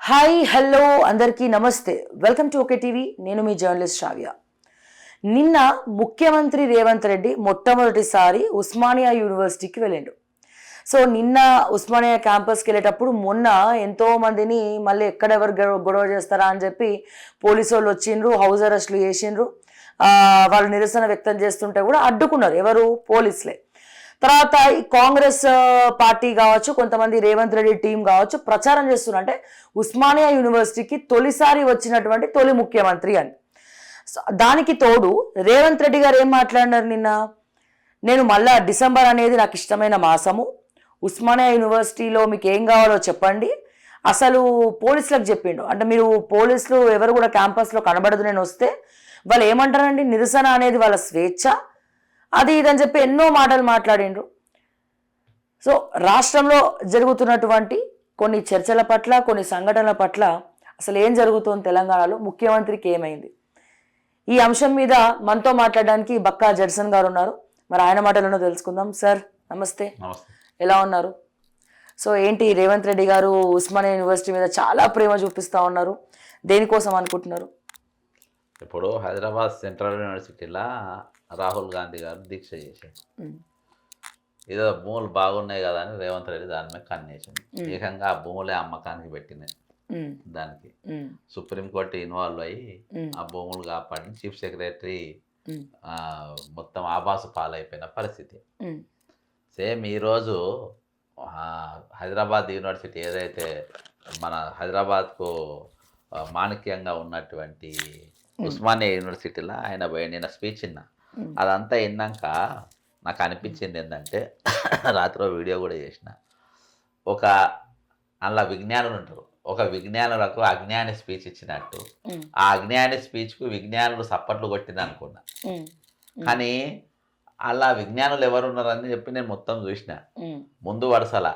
Hi hello అందరికీ నమస్తే. Welcome to okay TV. నేను మీ జర్నలిస్ట్ శ్రావ్య. నిన్న ముఖ్యమంత్రి రేవంత్ రెడ్డి మొట్టమొదటిసారి ఉస్మానియా యూనివర్సిటీకి వెళ్ళిండు. సో నిన్న ఉస్మానియా క్యాంపస్కి వెళ్ళేటప్పుడు మొన్న ఎంతో మందిని మళ్ళీ ఎక్కడెవరు గొడవ చేస్తారా అని చెప్పి పోలీసు వాళ్ళు వచ్చిండ్రు, హౌస్ అరెస్టులు చేసిండ్రు. వాళ్ళు నిరసన వ్యక్తం చేస్తుంటే కూడా అడ్డుకున్నారు. ఎవరు? పోలీసులే. తర్వాత ఈ కాంగ్రెస్ పార్టీ కావచ్చు, కొంతమంది రేవంత్ రెడ్డి టీం కావచ్చు ప్రచారం చేస్తున్నారు, అంటే ఉస్మానియా యూనివర్సిటీకి తొలిసారి వచ్చినటువంటి తొలి ముఖ్యమంత్రి అని. దానికి తోడు రేవంత్ రెడ్డి గారు ఏం మాట్లాడినారు నిన్న? నేను మళ్ళా డిసెంబర్ అనేది నాకు ఇష్టమైన మాసము, ఉస్మానియా యూనివర్సిటీలో మీకు ఏం కావాలో చెప్పండి. అసలు పోలీసులకు చెప్పిండు, అంటే మీరు పోలీసులు ఎవరు కూడా క్యాంపస్లో కనబడదు నేను వస్తే. వాళ్ళు ఏమంటారండి, నిరసన అనేది వాళ్ళ స్వేచ్ఛ, అది ఇదని చెప్పి ఎన్నో మాటలు మాట్లాడిండ్రు. సో రాష్ట్రంలో జరుగుతున్నటువంటి కొన్ని చర్చల పట్ల, కొన్ని సంఘటనల పట్ల అసలు ఏం జరుగుతుంది తెలంగాణలో, ముఖ్యమంత్రికి ఏమైంది, ఈ అంశం మీద మనతో మాట్లాడడానికి బక్కా జడ్సన్ గారు ఉన్నారు. మరి ఆయన మాటలను తెలుసుకుందాం. సార్ నమస్తే, ఎలా ఉన్నారు? సో ఏంటి, రేవంత్ రెడ్డి గారు ఉస్మానియా యూనివర్సిటీ మీద చాలా ప్రేమ చూపిస్తూ ఉన్నారు, దేనికోసం అనుకుంటున్నారు? ఇప్పుడు హైదరాబాద్ సెంట్రల్ యూనివర్సిటీలో రాహుల్ గాంధీ గారు దీక్ష చేశారు. ఏదో భూములు బాగున్నాయి కదా అని రేవంత్ రెడ్డి దాని మీద కన్నేసింది. ఏకంగా ఆ భూములే అమ్మకానికి పెట్టినాయి. దానికి సుప్రీంకోర్టు ఇన్వాల్వ్ అయ్యి ఆ భూములు కాపాడి చీఫ్ సెక్రటరీ మొత్తం ఆభాసు పాలైపోయిన పరిస్థితి. సేమ్ ఈరోజు హైదరాబాద్ యూనివర్సిటీ ఏదైతే మన హైదరాబాద్కు మాణిక్యంగా ఉన్నటువంటి ఉస్మానియా యూనివర్సిటీలో ఆయన నిన్న స్పీచ్ విన్నా. అదంతా విన్నాక నాకు అనిపించింది ఏంటంటే, రాత్రి వీడియో కూడా చేసిన, ఒక అందులో విజ్ఞానులు ఉంటారు, ఒక విజ్ఞానులకు అజ్ఞాని స్పీచ్ ఇచ్చినట్టు ఆ అజ్ఞాని స్పీచ్కు విజ్ఞానులు సప్పట్లు కొట్టింది అనుకున్నా. కానీ అలా విజ్ఞానులు ఎవరు ఉన్నారని చెప్పి నేను మొత్తం చూసిన. ముందు వరుసల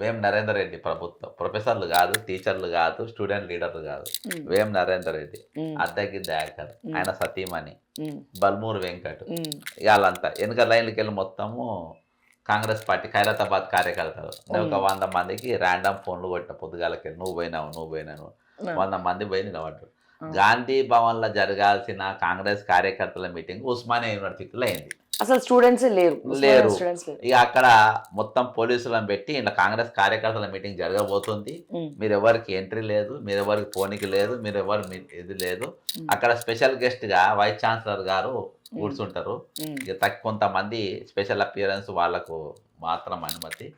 వేం నరేందర్ రెడ్డి ప్రభుత్వం, ప్రొఫెసర్లు కాదు, టీచర్లు కాదు, స్టూడెంట్ లీడర్లు కాదు, వేం నరేందర్ రెడ్డి, అద్దెకి దయాకర్, ఆయన సతీమణి బల్మూరు వెంకట్, వాళ్ళంతా వెనుక లైన్లకి వెళ్ళి మొత్తము కాంగ్రెస్ పార్టీ ఖైరతాబాద్ కార్యకర్తలు. నేను ఒక 100 మందికి ర్యాండమ్ ఫోన్లు కొట్టిన పొద్దుగాలకి, నువ్వు పోయినావు 100 మంది పోయి నిలబడ్డారు. గాంధీ భవన్లో జరగాల్సిన కాంగ్రెస్ కార్యకర్తల మీటింగ్ ఉస్మానియా యూనివర్సిటీలో అయింది. అసలు స్టూడెంట్స్ లేరు. ఇక అక్కడ మొత్తం పోలీసులను పెట్టి ఇలా కాంగ్రెస్ కార్యకర్తల మీటింగ్ జరగబోతుంది, మీరు ఎవరికి ఎంట్రీ లేదు, మీరు ఎవరికి పోనీకి లేదు, మీరు ఎవరు ఇది లేదు. అక్కడ స్పెషల్ గెస్ట్ గా వైస్ ఛాన్సలర్ గారు కూర్చుంటారు. ఇక కొంతమంది స్పెషల్ అపియరెన్స్ వాళ్ళకు మాత్రం అనుమతి,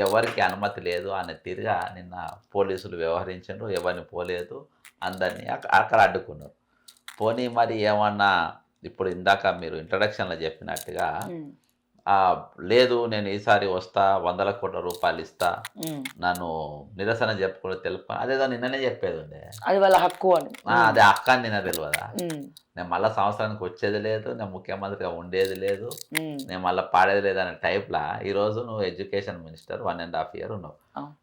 ఎవరికి అనుమతి లేదు అనే తీరుగా నిన్న పోలీసులు వ్యవహరించారు. ఎవరిని పోలేదు, అందరినీ అక్కడ అడ్డుకున్నారు. పోనీ మరి ఏమన్నా ఇప్పుడు ఇందాక మీరు ఇంట్రడక్షన్లో చెప్పినట్టుగా లేదు నేను ఈసారి వస్తా, 100 కోట్ల రూపాయలు ఇస్తా, నన్ను నిరసన చెప్పుకుని తెలుపు, అదేదో నిన్ననే చెప్పేది ఉండే, అది వాళ్ళ హక్కు అని. అదే హక్కు అని నిన్న తెలియదా? నేను మళ్ళీ సంవత్సరానికి వచ్చేది లేదు, నేను ముఖ్యమంత్రిగా ఉండేది లేదు, నేను మళ్ళీ పాడేది లేదు అనే టైప్లా ఈరోజు నువ్వు ఎడ్యుకేషన్ మినిస్టర్ 1.5 year ఉన్నావు.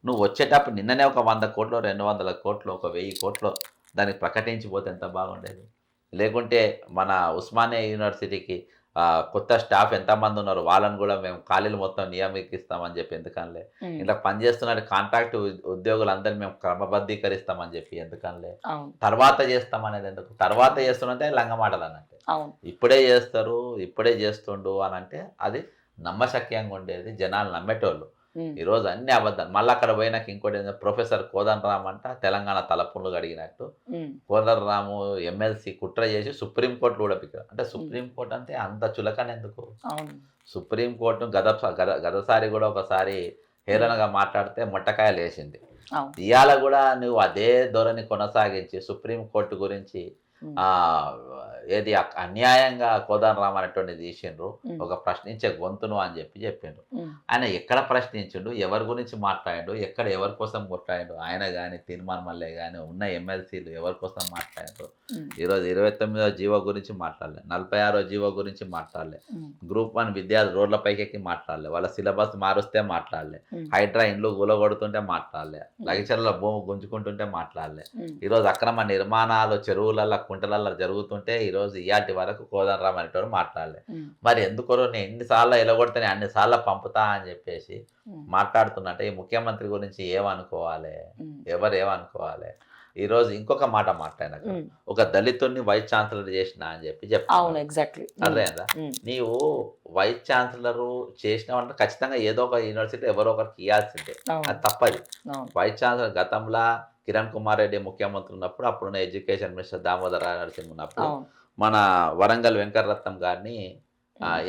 నువ్వు వచ్చేటప్పుడు నిన్ననే ఒక 100 కోట్లు, 200 కోట్లు, ఒక 1000 కోట్లు దానికి ప్రకటించిపోతే ఎంత బాగుండేది. లేకుంటే మన ఉస్మానియా యూనివర్సిటీకి కొత్త స్టాఫ్ ఎంతమంది ఉన్నారు వాళ్ళని కూడా మేము ఖాళీలు మొత్తం నియమిస్తామని చెప్పి ఎందుకనలే. ఇలా పనిచేస్తున్న కాంట్రాక్ట్ ఉద్యోగులందరినీ మేము క్రమబద్ధీకరిస్తామని చెప్పి ఎందుకనలే. తర్వాత చేస్తామనేది ఎందుకు? తర్వాత చేస్తుంటే లంగమాటలు అన్నట్టే. ఇప్పుడే చేస్తారు, ఇప్పుడే చేస్తుండు అని అంటే అది నమ్మశక్యంగా ఉండేది, జనాలు నమ్మేటోళ్ళు. ఈరోజు అన్ని అబద్ధాలు. మళ్ళీ అక్కడ పోయినాక ఇంకోటి ప్రొఫెసర్ కోదండరామ్ అంట తెలంగాణ తలపులు అడిగినట్టు కోదండరాము ఎమ్మెల్సీ కుట్ర చేసి సుప్రీంకోర్టు కూడా పిక్కారు. అంటే సుప్రీంకోర్టు అంటే అంత చులకన ఎందుకు? సుప్రీంకోర్టు గతసారి కూడా ఒకసారి హేళనగా మాట్లాడితే మొట్టకాయలు వేసింది. ఇవాళ కూడా నువ్వు అదే ధోరణి కొనసాగించి సుప్రీంకోర్టు గురించి ఏది అన్యాయంగా కోదండరామ్ అనేటువంటి తీసిండ్రు, ఒక ప్రశ్నించే గొంతును అని చెప్పి చెప్పిండ్రు. ఆయన ఎక్కడ ప్రశ్నించిండు, ఎవరి గురించి మాట్లాడిండు, ఎక్కడ ఎవరి కోసం కొట్లాడిండు? ఆయన కానీ తీర్మాన్ మల్లె కానీ ఉన్న ఎమ్మెల్సీలు ఎవరి కోసం మాట్లాడిండ్రు? ఈరోజు 29వ జీవో గురించి మాట్లాడలే, 46వ జీవో గురించి మాట్లాడలే, గ్రూప్ 1 విద్యార్థులు రోడ్లపైకి ఎక్కి మాట్లాడలే, వాళ్ళ సిలబస్ మారుస్తే మాట్లాడలే, హైడ్రా ఇండ్లు గులగొడుతుంటే మాట్లాడలే, లగచర్ల భూమి గుంజుకుంటుంటే మాట్లాడలే, ఈరోజు అక్రమ నిర్మాణాలు చెరువులలో కుంటలల్లో జరుగుతుంటే ఈరోజు ఇయాటి వరకు కోదండరామ్ అనేటోడు మాట్లాడలే. మరి ఎందుకో నేను ఎన్నిసార్లు ఎలగొడితే అన్నిసార్లు పంపుతా అని చెప్పేసి మాట్లాడుతున్నట్టే ఈ ముఖ్యమంత్రి గురించి ఏమనుకోవాలి, ఎవరు ఏమనుకోవాలి. ఈరోజు ఇంకొక మాట మాట్లాడినాక ఒక దళితుడిని వైస్ ఛాన్సలర్ చేసిన అని చెప్పి చెప్తాను. ఎగ్జాక్ట్లీ అర్థమైందా? నీవు వైస్ ఛాన్సలర్ చేసినావంటే ఖచ్చితంగా ఏదో ఒక యూనివర్సిటీ ఎవరో ఒకరికి ఇవ్వాల్సిందే, అది తప్పది. వైస్ ఛాన్సలర్ గతంలో కిరణ్ కుమార్ రెడ్డి ముఖ్యమంత్రి ఉన్నప్పుడు, అప్పుడున్న ఎడ్యుకేషన్ మినిస్టర్ దామోదర నరసింహ ఉన్నప్పుడు మన వరంగల్ వెంకటరత్నం గారిని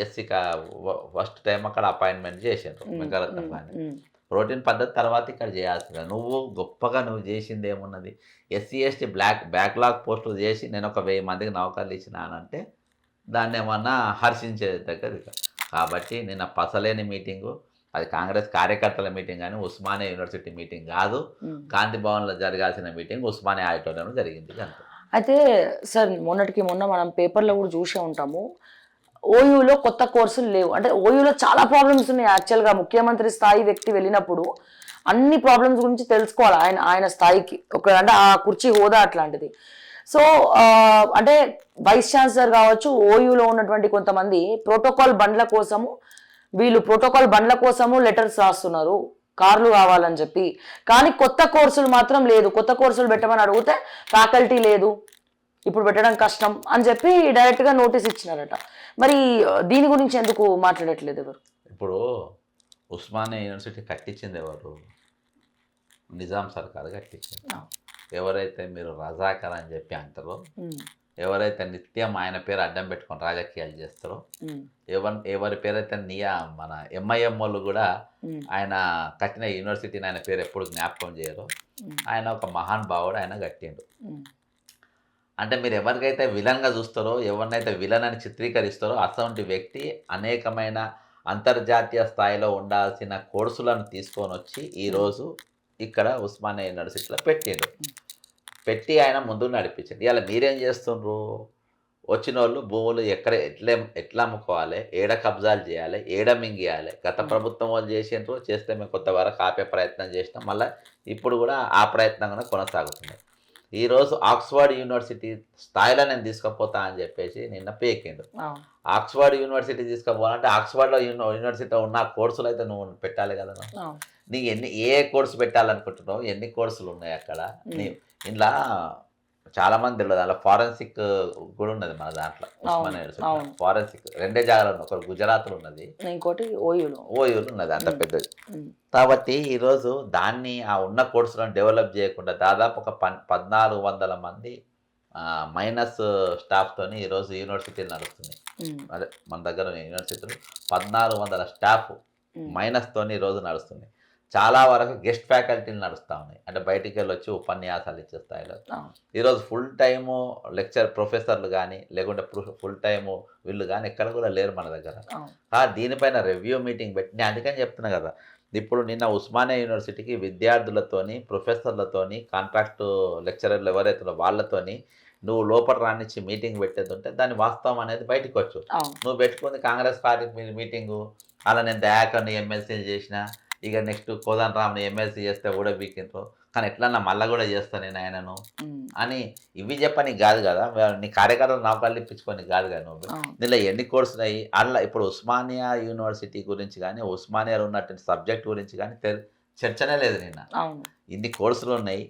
ఎస్సీ ఫస్ట్ టైం అక్కడ అపాయింట్మెంట్ చేసిండ్రు వెంకటరత్నం గారిని. ప్రోటీన్ పద్ధతి తర్వాత ఇక్కడ చేయాల్సింది. నువ్వు గొప్పగా నువ్వు చేసింది ఏమున్నది? ఎస్సీ ఎస్టీ బ్యాక్లాగ్ పోస్టులు చేసి నేను ఒక 1000 మందికి నౌకర్లు ఇచ్చినానంటే దాన్ని ఏమన్నా హర్షించేది దగ్గర. కాబట్టి నిన్న పసలేని మీటింగు, అది కాంగ్రెస్ కార్యకర్తల మీటింగ్ కానీ ఉస్మానియా యూనివర్సిటీ మీటింగ్ కాదు. గాంధీ భవన్లో జరగాల్సిన మీటింగ్ ఉస్మానియా ఆడిటోరియంలో జరిగింది. అయితే సార్ మొన్నటికి మొన్న మనం పేపర్లో కూడా చూసే ఉంటాము, ఓయూలో కొత్త కోర్సులు లేవు. అంటే ఓయూలో చాలా ప్రాబ్లమ్స్ ఉన్నాయి. యాక్చువల్గా ముఖ్యమంత్రి స్థాయి వ్యక్తి వెళ్ళినప్పుడు అన్ని ప్రాబ్లమ్స్ గురించి తెలుసుకోవాలి ఆయన స్థాయికి. అంటే ఆ కుర్చీ హోదా అట్లాంటిది. సో అంటే వైస్ ఛాన్సలర్ కావచ్చు, ఓయూలో ఉన్నటువంటి కొంతమంది ప్రోటోకాల్ బండ్ల కోసము లెటర్స్ రాస్తున్నారు, కార్లు కావాలని చెప్పి. కానీ కొత్త కోర్సులు మాత్రం లేదు. కొత్త కోర్సులు పెట్టమని అడిగితే ఫ్యాకల్టీ లేదు, ఇప్పుడు పెట్టడం కష్టం అని చెప్పి డైరెక్ట్గా నోటీస్ ఇచ్చినారట. మరి దీని గురించి ఎందుకు మాట్లాడట్లేదు ఎవరు? ఇప్పుడు ఉస్మానియా యూనివర్సిటీ కట్టించింది ఎవరు? నిజాం సర్కారు కట్టించింది. ఎవరైతే మీరు రజాకర్ అని చెప్పి అంటారో, ఎవరైతే నిత్యం ఆయన పేరు అడ్డం పెట్టుకొని రాజకీయాలు చేస్తారో, ఎవరి పేరైతే మన ఎంఐఎం వాళ్ళు కూడా ఆయన కట్టిన యూనివర్సిటీని ఆయన పేరు ఎప్పుడు జ్ఞాపకం చేయరు. ఆయన ఒక మహాన్ భావుడు, ఆయన కట్టిండు. అంటే మీరు ఎవరికైతే విలన్గా చూస్తారో, ఎవరినైతే విలన్ అని చిత్రీకరిస్తారో అటువంటి వ్యక్తి అనేకమైన అంతర్జాతీయ స్థాయిలో ఉండాల్సిన కోర్సులను తీసుకొని వచ్చి ఈరోజు ఇక్కడ ఉస్మానియా యూనివర్సిటీలో పెట్టి ఆయన ముందుకు నడిపించండి. ఇవాళ మీరేం చేస్తుండ్రు? వచ్చిన వాళ్ళు భూములు ఎట్లా అమ్ముకోవాలి, ఏడ కబ్జాలు చేయాలి, ఏడ మింగియాలి. గత ప్రభుత్వం వాళ్ళు చేసిండ్రు, చేస్తే మేము కొంత వరకు ఆపే ప్రయత్నం చేసినాం. మళ్ళీ ఇప్పుడు కూడా ఆ ప్రయత్నం కూడా కొనసాగుతుంది. ఈరోజు ఆక్స్ఫర్డ్ యూనివర్సిటీ స్థాయిలో నేను తీసుకుపోతా అని చెప్పేసి నిన్న పేకిండు. ఆక్స్ఫర్డ్ యూనివర్సిటీ తీసుకుపోవాలంటే ఆక్స్ఫర్డ్లో యూనివర్సిటీలో ఉన్న కోర్సులు అయితే నువ్వు పెట్టాలి కదా. నీకు ఏ కోర్సు పెట్టాలనుకుంటున్నావు? ఎన్ని కోర్సులు ఉన్నాయి అక్కడ? ఇంట్లో చాలా మంది తెలియదు. అలా ఫారెన్సిక్ కూడా ఉన్నది మన దాంట్లో. ఉస్మానియా యూనివర్సిటీ ఫారెన్సిక్ 2 జాగాలు ఉన్నాయి. ఒకటి గుజరాత్లో ఉన్నది, ఇంకోటి ఓయూలో ఉన్నది, అంత పెద్దది. కాబట్టి ఈరోజు దాన్ని ఆ ఉన్న కోర్సులను డెవలప్ చేయకుండా దాదాపు ఒక 1400 మంది మైనస్ స్టాఫ్తోని ఈరోజు యూనివర్సిటీలు నడుస్తున్నాయి. అదే మన దగ్గర యూనివర్సిటీలు 1400 స్టాఫ్ మైనస్తోని ఈరోజు నడుస్తున్నాయి. చాలా వరకు గెస్ట్ ఫ్యాకల్టీలు నడుస్తూ ఉన్నాయి. అంటే బయటికి వెళ్ళి వచ్చి ఉపన్యాసాలు ఇచ్చే స్థాయిలో ఈరోజు ఫుల్ టైము లెక్చర్ ప్రొఫెసర్లు కానీ లేకుంటే ఫుల్ టైము వీళ్ళు కానీ ఎక్కడ కూడా లేరు మన దగ్గర. దీనిపైన రివ్యూ మీటింగ్ పెట్టి నేను అందుకని చెప్తున్నా కదా. ఇప్పుడు నిన్న ఉస్మానియా యూనివర్సిటీకి విద్యార్థులతోని, ప్రొఫెసర్లతోని, కాంట్రాక్టు లెక్చరర్లు ఎవరైతే వాళ్ళతోని నువ్వు లోపల రానిచ్చి మీటింగ్ పెట్టేది ఉంటే దాని వాస్తవం అనేది బయటకు వచ్చు. నువ్వు పెట్టుకుంది కాంగ్రెస్ పార్టీ మీటింగు, అలా నేను దయాకర్ని ఎమ్మెల్సీలు చేసిన, ఇక నెక్స్ట్ కోదండరామ్ని ఎమ్మెల్సీ చేస్తే కూడా వీకిండ్రు, కానీ ఎట్లన్నా మళ్ళీ కూడా చేస్తాను నేను ఆయనను అని ఇవి చెప్పని కాదు కదా. నీ కార్యకర్తలు నౌకర్లు ఇప్పించుకొని కాదు కదా. నువ్వు దీనిలో ఎన్ని కోర్సులు అయ్యి అట్లా ఇప్పుడు ఉస్మానియా యూనివర్సిటీ గురించి కానీ ఉస్మానియాలో ఉన్నటువంటి సబ్జెక్ట్ గురించి కానీ చర్చనే లేదు. నిన్న ఇన్ని కోర్సులు ఉన్నాయి,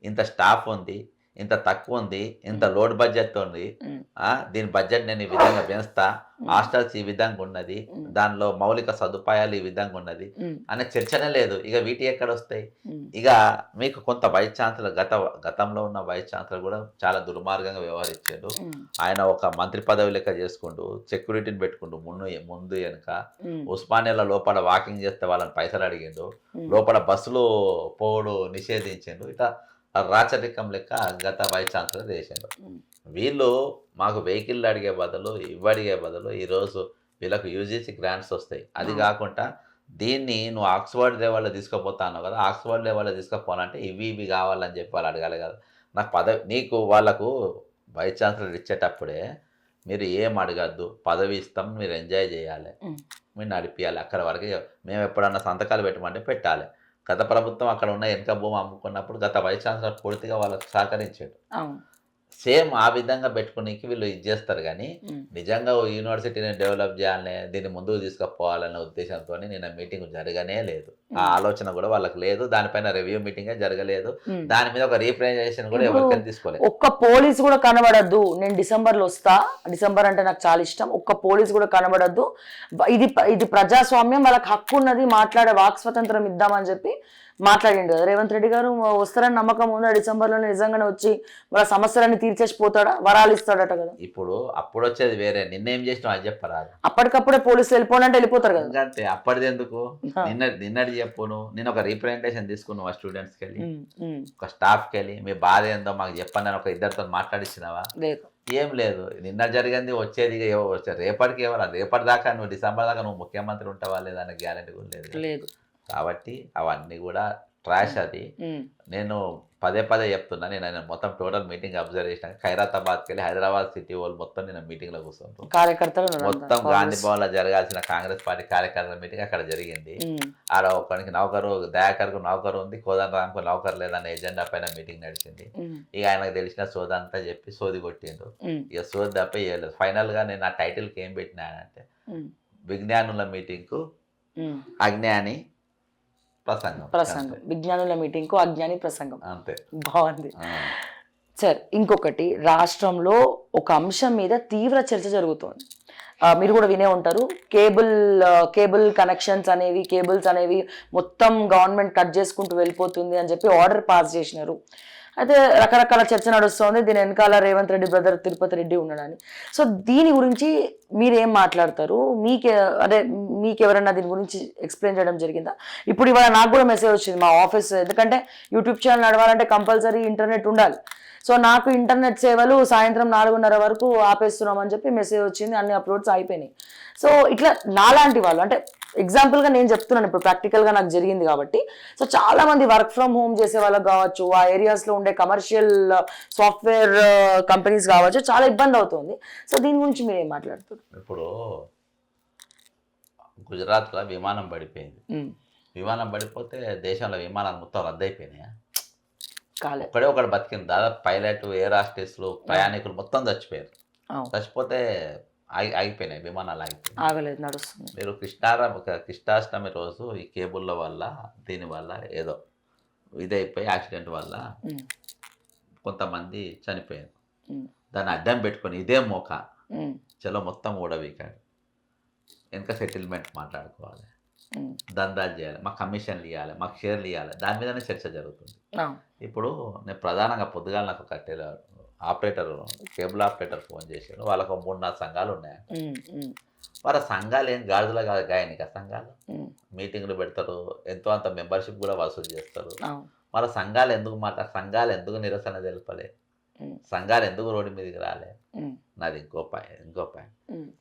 ఇంత స్టాఫ్ ఉంది, ఇంత తక్కువ ఉంది, ఇంత లోడ్ బడ్జెట్ ఉంది, దీని బడ్జెట్ నేను ఈ విధంగా పెంచుతా, హాస్టల్స్ ఈ విధంగా ఉన్నది, దానిలో మౌలిక సదుపాయాలు ఈ విధంగా ఉన్నది అనే చర్చనే లేదు. ఇక వీటి ఎక్కడ వస్తాయి? ఇక మీకు కొంత వైస్ ఛాన్సలర్ గతంలో ఉన్న వైస్ ఛాన్సలర్ కూడా చాలా దుర్మార్గంగా వ్యవహరించాడు. ఆయన ఒక మంత్రి పదవి లెక్క చేసుకుంటూ సెక్యూరిటీని పెట్టుకుంటూ ముందు వెనుక ఉస్మానియాల లోపల వాకింగ్ చేస్తే వాళ్ళని పైసలు అడిగిండు, లోపల బస్సులు పోడు నిషేధించిండు. ఇట్లా రాచరికం లెక్క గత వైస్ ఛాన్సలర్ చేసిండు. వీళ్ళు మాకు వెహికల్ అడిగే బదులు ఇవ్వడిగే బదులు ఈరోజు వీళ్ళకు యూజీసీ గ్రాంట్స్ వస్తాయి. అది కాకుండా దీన్ని నువ్వు ఆక్స్ఫర్డ్ లెవెల్లో తీసుకుపోతాను కదా, ఆక్స్ఫర్డ్ లెవెల్లో తీసుకుపోవాలంటే ఇవి కావాలని చెప్పి వాళ్ళు అడగాలి కదా. నాకు నీకు వాళ్ళకు వైస్ ఛాన్సలర్ ఇచ్చేటప్పుడే మీరు ఏం అడగద్దు, పదవి ఇస్తాం, మీరు ఎంజాయ్ చేయాలి, మీరు నడిపించాలి. అక్కడ వరకు మేము ఎప్పుడన్నా సంతకాలు పెట్టమంటే పెట్టాలి. గత ప్రభుత్వం అక్కడ ఉన్న వెనక భూమి అమ్ముకున్నప్పుడు గత వైస్ ఛాన్సలర్ పూర్తిగా వాళ్ళకి సహకరించాడు. సేమ్ ఆ విధంగా పెట్టుకునేకి వీళ్ళు ఇది చేస్తారు కానీ ఉమ్, నిజంగా ఓ యూనివర్సిటీని డెవలప్ చేయాలని దీన్ని ముందుకు తీసుకుపోవాలనే ఉద్దేశంతో నిన్న మీటింగ్ జరగనే లేదు. ఆ ఆలోచన కూడా వాళ్ళకి లేదు. దానిపైన రివ్యూ మీటింగే జరగలేదు. ఉమ్. దాని మీద ఒక రీప్రజెంటేషన్ కూడా ఇప్పుడు ఎవరికైనా తీసుకోలేదు. ఒక్క పోలీస్ కూడా కనబడద్దు, నేను డిసెంబర్లో వస్తా, డిసెంబర్ అంటే నాకు చాలా ఇష్టం, ఒక్క పోలీస్ కూడా కనబడద్దు, ఇది ప్రజాస్వామ్యం, వాళ్ళకి హక్కు ఉన్నది, మాట్లాడే వాక్ స్వతంత్రం ఇద్దామని చెప్పి మాట్లాడిండు కదా రేవంత్ రెడ్డి గారు. వస్తారని నమ్మకం ఉందా? డిసెంబర్లోనే నిజంగానే వచ్చి వాళ్ళ సమస్యలన్నీ తీర్చేసి పోతాడా? వరాలు ఇస్తాడట కదా. ఇప్పుడు అప్పుడు వచ్చేది వేరే, నిన్నేం చేసినావు అది చెప్పరాదు. అప్పటికప్పుడే పోలీసులు వెళ్ళిపోనంటే వెళ్ళిపోతారు కదా. అంతే, అప్పటిది ఎందుకు? నిన్నటి చెప్పు. నేను ఒక రీప్రజెంటేషన్ తీసుకున్నావా స్టూడెంట్స్కి వెళ్ళి, ఒక స్టాఫ్కి వెళ్ళి మీ బాధ ఏందో మాకు చెప్పండి అని ఒక ఇద్దరితో మాట్లాడిచ్చినావా? లేదు, ఏం లేదు. నిన్న జరిగింది వచ్చేది రేపటికి ఎవరు? రేపటి దాకా నువ్వు డిసెంబర్ దాకా నువ్వు ముఖ్యమంత్రి ఉంటావా లేదా అనే గ్యారెంటీ కూడా లేదు. లేదు. కాబట్టి అవన్నీ కూడా ట్రాష్. అది నేను పదే చెప్తున్నా. నేను మొత్తం టోటల్ మీటింగ్ అబ్జర్వ్ చేసిన. ఖైరతాబాద్కి వెళ్ళి హైదరాబాద్ సిటీ వాళ్ళు మొత్తం నేను మీటింగ్లో కూర్చుంటాను. కార్యకర్తలు మొత్తం గాంధీ భవన్లో జరగాల్సిన కాంగ్రెస్ పార్టీ కార్యకర్తల మీటింగ్ అక్కడ జరిగింది. ఆడ ఒకరికి నౌకరు, దయాకర్కు నౌకరు ఉంది, కోదండరాంకు నౌకరు లేదన్న ఎజెండా పైన మీటింగ్ నడిచింది. ఇక ఆయనకు తెలిసిన సోదంతా చెప్పి సోది కొట్టిండు. ఇక సోది తప్ప చేయలేదు. ఫైనల్గా నేను ఆ టైటిల్కి ఏం పెట్టినానంటే విజ్ఞానుల మీటింగ్కు అజ్ఞాని ప్రసంగం. విజ్ఞానుల మీటింగ్ కు అజ్ఞాని ప్రసంగం. అంతే, బాగుంది సార్. ఇంకొకటి, రాష్ట్రంలో ఒక అంశం మీద తీవ్ర చర్చ జరుగుతోంది. మీరు కూడా వినే ఉంటారు. కేబుల్ కనెక్షన్స్ అనేవి, కేబుల్స్ అనేవి మొత్తం గవర్నమెంట్ కట్ చేసుకుంటూ వెళ్ళిపోతుంది అని చెప్పి ఆర్డర్ పాస్ చేసినారు. అయితే రకరకాల చర్చ నడుస్తుంది. దీని వెనకాల రేవంత్ రెడ్డి బ్రదర్ తిరుపతి రెడ్డి ఉన్నాడని. సో దీని గురించి మీరేం మాట్లాడతారు? మీకు ఎవరన్నా దీని గురించి ఎక్స్ప్లెయిన్ చేయడం జరిగిందా? ఇప్పుడు ఇవాళ నాకు కూడా మెసేజ్ వచ్చింది మా ఆఫీస్, ఎందుకంటే యూట్యూబ్ ఛానల్ నడవాలంటే కంపల్సరీ ఇంటర్నెట్ ఉండాలి. సో నాకు ఇంటర్నెట్ సేవలు సాయంత్రం 4:30 వరకు ఆపేస్తున్నామని చెప్పి మెసేజ్ వచ్చింది. అన్ని అప్లోడ్స్ అయిపోయినాయి. సో ఇట్లా నాలాంటి వాళ్ళు, అంటే ఎగ్జాంపుల్గా నేను చెప్తున్నాను, ఇప్పుడు ప్రాక్టికల్గా నాకు జరిగింది కాబట్టి. సో చాలా మంది వర్క్ ఫ్రమ్ హోమ్ చేసే వాళ్ళకి కావచ్చు, ఆ ఏరియాస్లో ఉండే కమర్షియల్ సాఫ్ట్వేర్ కంపెనీస్ కావచ్చు, చాలా ఇబ్బంది అవుతుంది. సో దీని గురించి మీరు ఏం మాట్లాడుతారు? ఇప్పుడు గుజరాత్లో విమానం పడిపోయింది. విమానం పడిపోతే దేశంలో విమానాలు మొత్తం రద్దయిపోయినాయా? ఒక్కడే ఒకటి బతికింది. దాదాపు పైలట్, ఎయిర్ హాస్టెస్లు, ప్రయాణికులు మొత్తం చచ్చిపోయారు. చచ్చిపోతే ఆగిపోయినాయి, విమానాలు ఆగిపోయినాయి, ఆగలేదు, నడుస్తుంది. మీరు కృష్ణాష్టమి రోజు ఈ కేబుల్ల వల్ల దీనివల్ల ఏదో ఇదైపోయి యాక్సిడెంట్ వల్ల కొంతమంది చనిపోయారు. దాన్ని అడ్డం పెట్టుకొని ఇదే మోక చలో మొత్తం ఊడవీకాడు. వెనక సెటిల్మెంట్ మాట్లాడుకోవాలి, దందాలు చేయాలి, మాకు కమిషన్లు ఇవ్వాలి, మాకు షేర్లు ఇవ్వాలి, దాని మీదనే చర్చ జరుగుతుంది. ఇప్పుడు నేను ప్రధానంగా పొద్దుగాల నాకు కేబుల్ ఆపరేటర్ ఫోన్ చేశాడు. వాళ్ళకు 3-4 సంఘాలు ఉన్నాయి. వాళ్ళ సంఘాలు ఏం గాడిదలా కాదు, గాయనిక సంఘాలు. మీటింగ్లు పెడతారు, ఎంతో అంత మెంబర్షిప్ కూడా వసూలు చేస్తారు. వాళ్ళ సంఘాలు ఎందుకు నిరసన తెలుపలే? సంఘాలు ఎందుకు రోడ్డు మీదకి రాలే? నాది ఇంకో పాయింట్.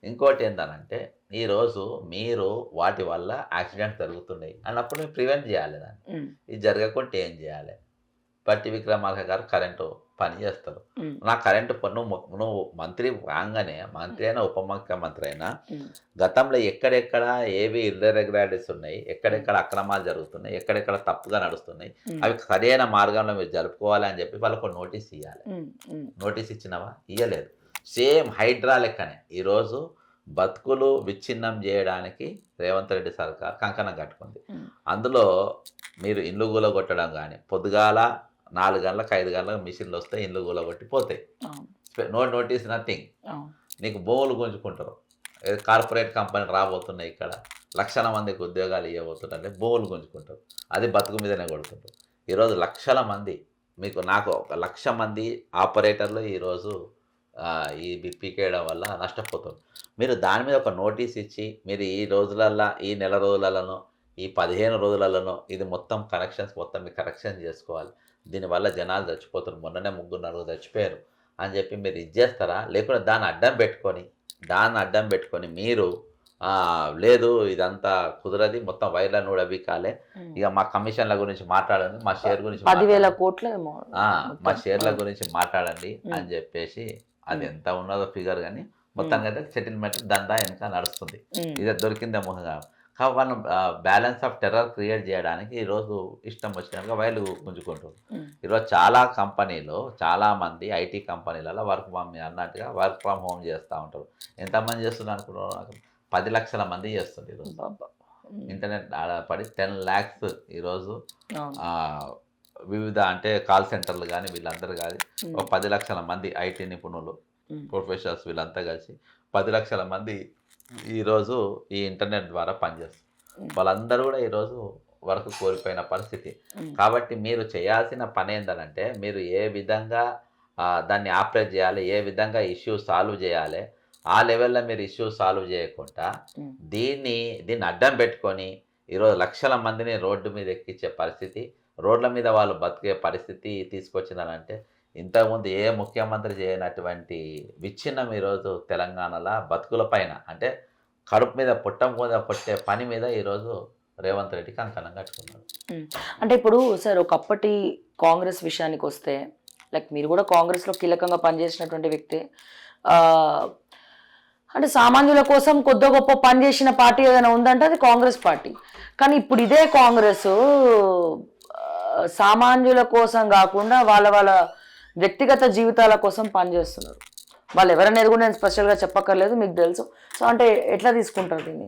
ఇంకోటి ఏంటనంటే, ఈరోజు మీరు వాటి వల్ల యాక్సిడెంట్ జరుగుతున్నాయి అన్నప్పుడు మీరు ప్రివెంట్ చేయాలి. దాన్ని ఇది జరగకుంటే ఏం చేయాలి? పట్టి విక్రమార్క గారు కరెంటు పని చేస్తారు. నా కరెంటు పన్ను నువ్వు మంత్రి రాగానే, మంత్రి అయినా ఉప ముఖ్యమంత్రి అయినా, గతంలో ఎక్కడెక్కడ ఏవి ఇర్రెగ్యులారిటీస్ ఉన్నాయి, ఎక్కడెక్కడ అక్రమాలు జరుగుతున్నాయి, ఎక్కడెక్కడ తప్పుగా నడుస్తున్నాయి, అవి సరైన మార్గంలో మీరు జరుపుకోవాలి అని చెప్పి వాళ్ళకు నోటీస్ ఇవ్వాలి. నోటీస్ ఇచ్చినావా? ఇవ్వలేదు. సేమ్ హైడ్రా లెక్కనే ఈరోజు బతుకులు విచ్ఛిన్నం చేయడానికి రేవంత్ రెడ్డి సర్కార్ కంకణం కట్టుకుంది. అందులో మీరు ఇల్లు కూలగొట్టడం కానీ, పొద్దుగాల 4 గంటలకు 5 గంటలకు మిషన్లు వస్తాయి, ఇల్లు కూలగొట్టి పోతాయి. Notice nothing. నీకు భూములు గుంజుకుంటారు. కార్పొరేట్ కంపెనీలు రాబోతున్నాయి, ఇక్కడ లక్షల మందికి ఉద్యోగాలు ఇవ్వబోతుంటే భూములు గుంజుకుంటారు. అది బతుకు మీదనే కొడుతుంటారు. ఈరోజు లక్షల మంది, నాకు 1,00,000 మంది ఆపరేటర్లు ఈరోజు ఈ పీకేయడం వల్ల నష్టపోతుంది. మీరు దాని మీద ఒక నోటీస్ ఇచ్చి, మీరు ఈ రోజులల్లో, ఈ నెల రోజులలోనో, ఈ 15 రోజులలోనో ఇది మొత్తం కనెక్షన్స్ మొత్తం మీరు కరెక్షన్ చేసుకోవాలి. దీనివల్ల జనాలు చచ్చిపోతారు, మొన్ననే 3-4 చచ్చిపోయారు అని చెప్పి మీరు ఇది చేస్తారా? లేకుంటే దాన్ని అడ్డం పెట్టుకొని మీరు లేదు ఇదంతా కుదరది, మొత్తం వైర్లను కూడా వీకాలే, ఇక మా కమిషన్ల గురించి మాట్లాడండి, మా షేర్ గురించి 10,000 కోట్ల మా షేర్ల గురించి మాట్లాడండి అని చెప్పేసి, అది ఎంత ఉన్నదో ఫిగర్ కానీ మొత్తానికి అయితే సెటిల్మెంట్ దందా వెనక నడుస్తుంది. ఇది దొరికిందేమో కాబట్టి వాళ్ళు బ్యాలెన్స్ ఆఫ్ టెర్రర్ క్రియేట్ చేయడానికి ఈరోజు ఇష్టం వచ్చినట్టుగా వైర్లు గుంజుకుంటారు. ఈరోజు చాలా కంపెనీలు చాలామంది ఐటీ కంపెనీలలో అన్నట్టుగా వర్క్ ఫ్రమ్ హోమ్ చేస్తూ ఉంటారు. ఎంతమంది చేస్తున్నారు అనుకున్నారు? 10 లక్షల మంది చేస్తుంది ఈరోజు. ఇంటర్నెట్ ఆధారపడి 10 lakhs ఈరోజు వివిధ అంటే కాల్ సెంటర్లు కానీ వీళ్ళందరూ కానీ ఒక 10 లక్షల మంది ఐటీ నిపుణులు ప్రొఫెషనల్స్ వీళ్ళంతా కలిసి 10 లక్షల మంది ఈరోజు ఈ ఇంటర్నెట్ ద్వారా పనిచేస్తారు. వాళ్ళందరూ కూడా ఈరోజు వర్క్ కోల్పోయిన పరిస్థితి. కాబట్టి మీరు చేయాల్సిన పని ఏంటంటే మీరు ఏ విధంగా దాన్ని ఆపరేట్ చేయాలి, ఏ విధంగా ఇష్యూ సాల్వ్ చేయాలి, ఆ లెవెల్లో మీరు ఇష్యూ సాల్వ్ చేయకుండా దీన్ని అడ్డం పెట్టుకొని ఈరోజు లక్షల మందిని రోడ్డు మీద ఎక్కించే పరిస్థితి, రోడ్ల మీద వాళ్ళు బతికే పరిస్థితి తీసుకొచ్చిందనంటే ఇంతకుముందు ఏ ముఖ్యమంత్రి చేయనటువంటి విచ్ఛిన్నం ఈరోజు తెలంగాణలో బతుకుల పైన అంటే కడుపు మీద పొట్టే పని మీద ఈరోజు రేవంత్ రెడ్డి కంకణం కట్టుకున్నాడు. అంటే ఇప్పుడు సార్ ఒకప్పటి కాంగ్రెస్ విషయానికి వస్తే లైక్ మీరు కూడా కాంగ్రెస్లో కీలకంగా పనిచేసినటువంటి వ్యక్తి, అంటే సామాన్యుల కోసం కొద్ది గొప్ప పనిచేసిన పార్టీ ఏదైనా ఉందంటే అది కాంగ్రెస్ పార్టీ. కానీ ఇప్పుడు ఇదే కాంగ్రెస్ సామాన్యుల కోసం కాకుండా వాళ్ళ వ్యక్తిగత జీవితాల కోసం పనిచేస్తున్నారు. వాళ్ళు ఎవరనేది కూడా నేను స్పెషల్గా చెప్పక్కర్లేదు, మీకు తెలుసు. సో అంటే ఎట్లా తీసుకుంటారు దీన్ని?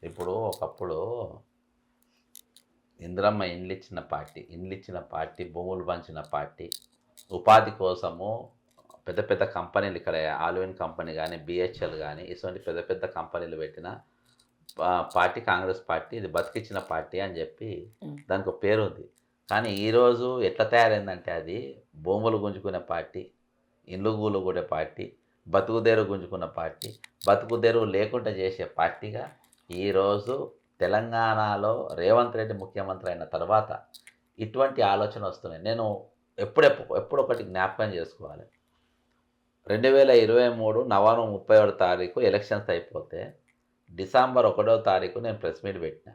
ఇప్పుడు ఒకప్పుడు ఇందిరమ్మ ఇండ్లు ఇచ్చిన పార్టీ భూములు పంచిన పార్టీ, ఉపాధి కోసము పెద్ద పెద్ద కంపెనీలు ఇక్కడ ఆల్విన్ కంపెనీ కానీ బిహెచ్ఎల్ కానీ ఇటువంటి పెద్ద పెద్ద కంపెనీలు పెట్టిన పార్టీ కాంగ్రెస్ పార్టీ. ఇది బతికిచ్చిన పార్టీ అని చెప్పి దానికి ఒక పేరు ఉంది. కానీ ఈరోజు ఎట్లా తయారైందంటే అది భూములు గుంజుకునే పార్టీ, ఇండ్లు గూలుగునే పార్టీ, బతుకుదేరు గుంజుకున్న పార్టీ, బతుకుదేరు లేకుండా చేసే పార్టీగా ఈరోజు తెలంగాణలో రేవంత్ రెడ్డి ముఖ్యమంత్రి అయిన తర్వాత ఇటువంటి ఆలోచన వస్తున్నాయి. నేను ఎప్పుడొకటి జ్ఞాపకం చేసుకోవాలి. 2023 నవంబర్ 31వ తారీఖు ఎలక్షన్స్ అయిపోతే డిసెంబర్ 1వ తారీఖు నేను ప్రెస్ మీట్ పెట్టిన.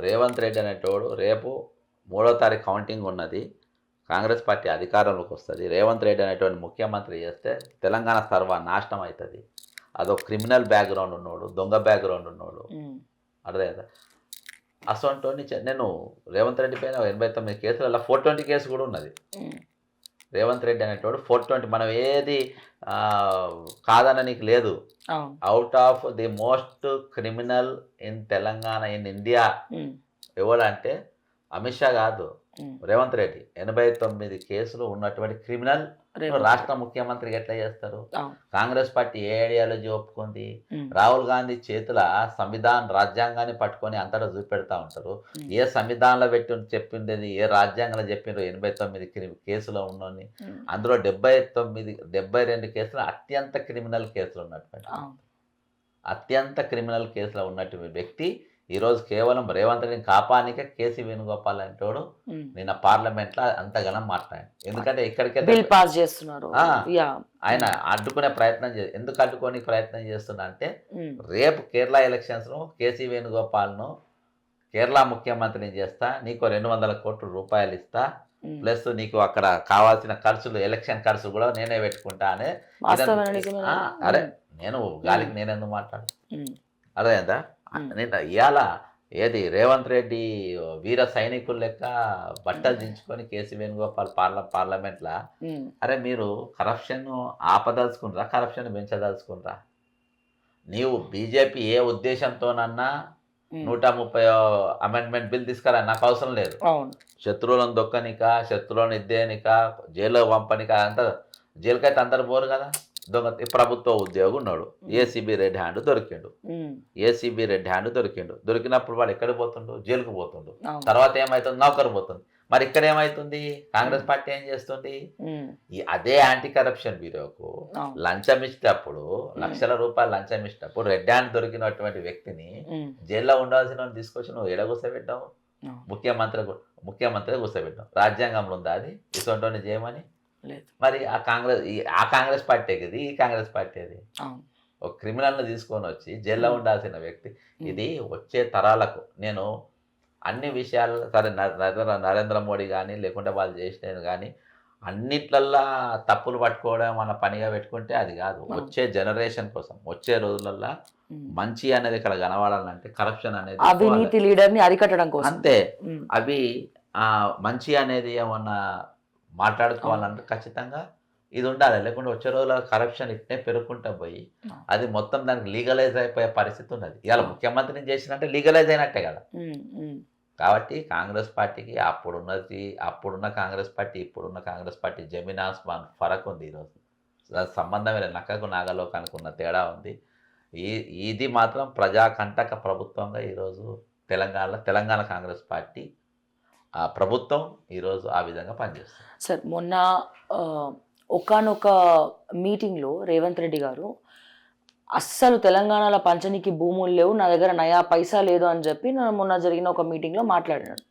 రేవంత్ రెడ్డి అనేటోడు రేపు 3వ తారీఖు కౌంటింగ్ ఉన్నది, కాంగ్రెస్ పార్టీ అధికారంలోకి వస్తుంది, రేవంత్ రెడ్డి అనేటువంటి ముఖ్యమంత్రి చేస్తే తెలంగాణ సర్వనాశనం అవుతుంది, అదొక క్రిమినల్ బ్యాక్గ్రౌండ్ ఉన్నోడు, దొంగ బ్యాక్గ్రౌండ్ ఉన్నోడు, అర్థమైందా? అసొంటోని నేను రేవంత్ రెడ్డి పైన 89 కేసులలో 420 కేసు కూడా ఉన్నది. రేవంత్ రెడ్డి అనేటోడు 420, మనం ఏది కాదన్న నీకు లేదు. Out of the most criminal in Telangana in India ఎవరంటే అమిత్ షా కాదు, రేవంత్ రెడ్డి. 89 కేసులు ఉన్నటువంటి క్రిమినల్ రాష్ట్ర ముఖ్యమంత్రికి ఎట్లా చేస్తారు? కాంగ్రెస్ పార్టీ ఏ ఐడియాలజీ ఒప్పుకుంది? రాహుల్ గాంధీ చేతుల రాజ్యాంగాన్ని పట్టుకొని అంతటా చూపెడతా ఉంటారు. ఏ సంవిధానంలో పెట్టి చెప్పిండేది, ఏ రాజ్యాంగంలో చెప్పిండ్రు 89 కేసులో ఉన్నోని, అందులో 72 కేసులు అత్యంత క్రిమినల్ కేసులు ఉన్నటువంటి ఉన్నటువంటి వ్యక్తి ఈరోజు కేవలం రేవంత్ రెడ్డిని కాపానికే కేసీ వేణుగోపాల్ అంటోడు నిన్న పార్లమెంట్లో అంతగానం మాట్లాడాడు. ఎందుకంటే ఇక్కడికే బిల్ పాస్ చేస్తున్నారు, ఆయన అడ్డుకునే ప్రయత్నం ఎందుకు అడ్డుకొని ప్రయత్నం చేస్తున్నా అంటే రేపు కేరళ ఎలక్షన్స్ను కేసీ వేణుగోపాల్ను కేరళ ముఖ్యమంత్రిని చేస్తా, నీకు 200 కోట్ల రూపాయలు ఇస్తా, ప్లస్ నీకు అక్కడ కావాల్సిన ఖర్చులు, ఎలక్షన్ ఖర్చులు కూడా నేనే పెట్టుకుంటా అనే. అరే నేను గాలికి నేనెందుకు మాట్లాడు, అర్థమైందా? నేను ఇవాళ ఏది రేవంత్ రెడ్డి వీర సైనికులు లెక్క బట్టలు దించుకొని కేసీ వేణుగోపాల్ పార్లమెంట్లో, అరే మీరు కరప్షన్ ఆపదలుచుకుంటారా, కరప్షన్ పెంచదలుచుకుంటారా? నీవు బీజేపీ ఏ ఉద్దేశంతోనన్నా 130 అమెండ్మెంట్ బిల్ తీసుకురా, నాకు అవసరం లేదు. శత్రువులను దొక్కనిక, శత్రువులను ఇద్దేనిక, జైల్లో పంపనిక, అంతా జైలుకైతే అందరు పోరు కదా. ప్రభుత్వ ఉద్యోగి ఉన్నాడు, ఏసీబీ రెడ్ హ్యాండ్ దొరికిండు. దొరికినప్పుడు వాడు ఎక్కడికి పోతుండు? జైలుకు పోతుండు. తర్వాత ఏమవుతుంది? నౌకరు పోతుంది. మరి ఇక్కడ ఏమవుతుంది? కాంగ్రెస్ పార్టీ ఏం చేస్తుంది? అదే యాంటీ కరప్షన్ బ్యూరోకు లంచం ఇచ్చేటప్పుడు, లక్షల రూపాయలు లంచం ఇచ్చేటప్పుడు రెడ్ హ్యాండ్ దొరికినటువంటి వ్యక్తిని జైల్లో ఉండాల్సిన తీసుకొచ్చి నువ్వు ఎడ కూర్చోబెట్టావు? ముఖ్యమంత్రి కూర్చోబెట్టావు. రాజ్యాంగంలో ఉందా అది ఇటువంటి చేయమని? మరి ఆ కాంగ్రెస్ పార్టీ ఇది, ఈ కాంగ్రెస్ పార్టీ అది. ఒక క్రిమినల్ని తీసుకొని వచ్చి జైల్లో ఉండాల్సిన వ్యక్తి. ఇది వచ్చే తరాలకు నేను అన్ని విషయాలు సరే నరేంద్ర మోడీ కానీ లేకుంటే వాళ్ళు చేసినది కానీ అన్నిట్లల్లా తప్పులు పట్టుకోవడం మన పనిగా పెట్టుకుంటే అది కాదు. వచ్చే జనరేషన్ కోసం, వచ్చే రోజులల్లా మంచి అనేది ఇక్కడ కనబడాలంటే కరప్షన్ అనేది అవినీతి లీడర్ని అరికట్టడం కోసం అంతే. అవి మంచి అనేది ఏమన్నా మాట్లాడుకోవాలంటే ఖచ్చితంగా ఇది ఉండాలి. లేకుంటే వచ్చే రోజుల కరప్షన్ ఇట్నే పెరుగుకుంటా పోయి అది మొత్తం దానికి లీగలైజ్ అయిపోయే పరిస్థితి ఉన్నది. ఇవాళ ముఖ్యమంత్రిని చేసినట్టే లీగలైజ్ అయినట్టే కదా. కాబట్టి కాంగ్రెస్ పార్టీకి అప్పుడున్న కాంగ్రెస్ పార్టీ ఇప్పుడున్న కాంగ్రెస్ పార్టీ జమీన్ ఆస్మాన్ ఫరక్ ఉంది. ఈరోజు సంబంధమే లేదు. నక్కకు నాగలోకానికి ఉన్న తేడా ఉంది. ఇది మాత్రం ప్రజాకంటక ప్రభుత్వంగా ఈరోజు తెలంగాణ కాంగ్రెస్ పార్టీ ఆ ప్రభుత్వం ఈరోజు ఆ విధంగా పనిచేస్తుంది. సార్ మొన్న ఒకానొక మీటింగ్లో రేవంత్ రెడ్డి గారు అస్సలు తెలంగాణలో పంచనీకి భూములు లేవు, నా దగ్గర నయా పైసా లేదు అని చెప్పి మొన్న జరిగిన ఒక మీటింగ్లో మాట్లాడినాడు.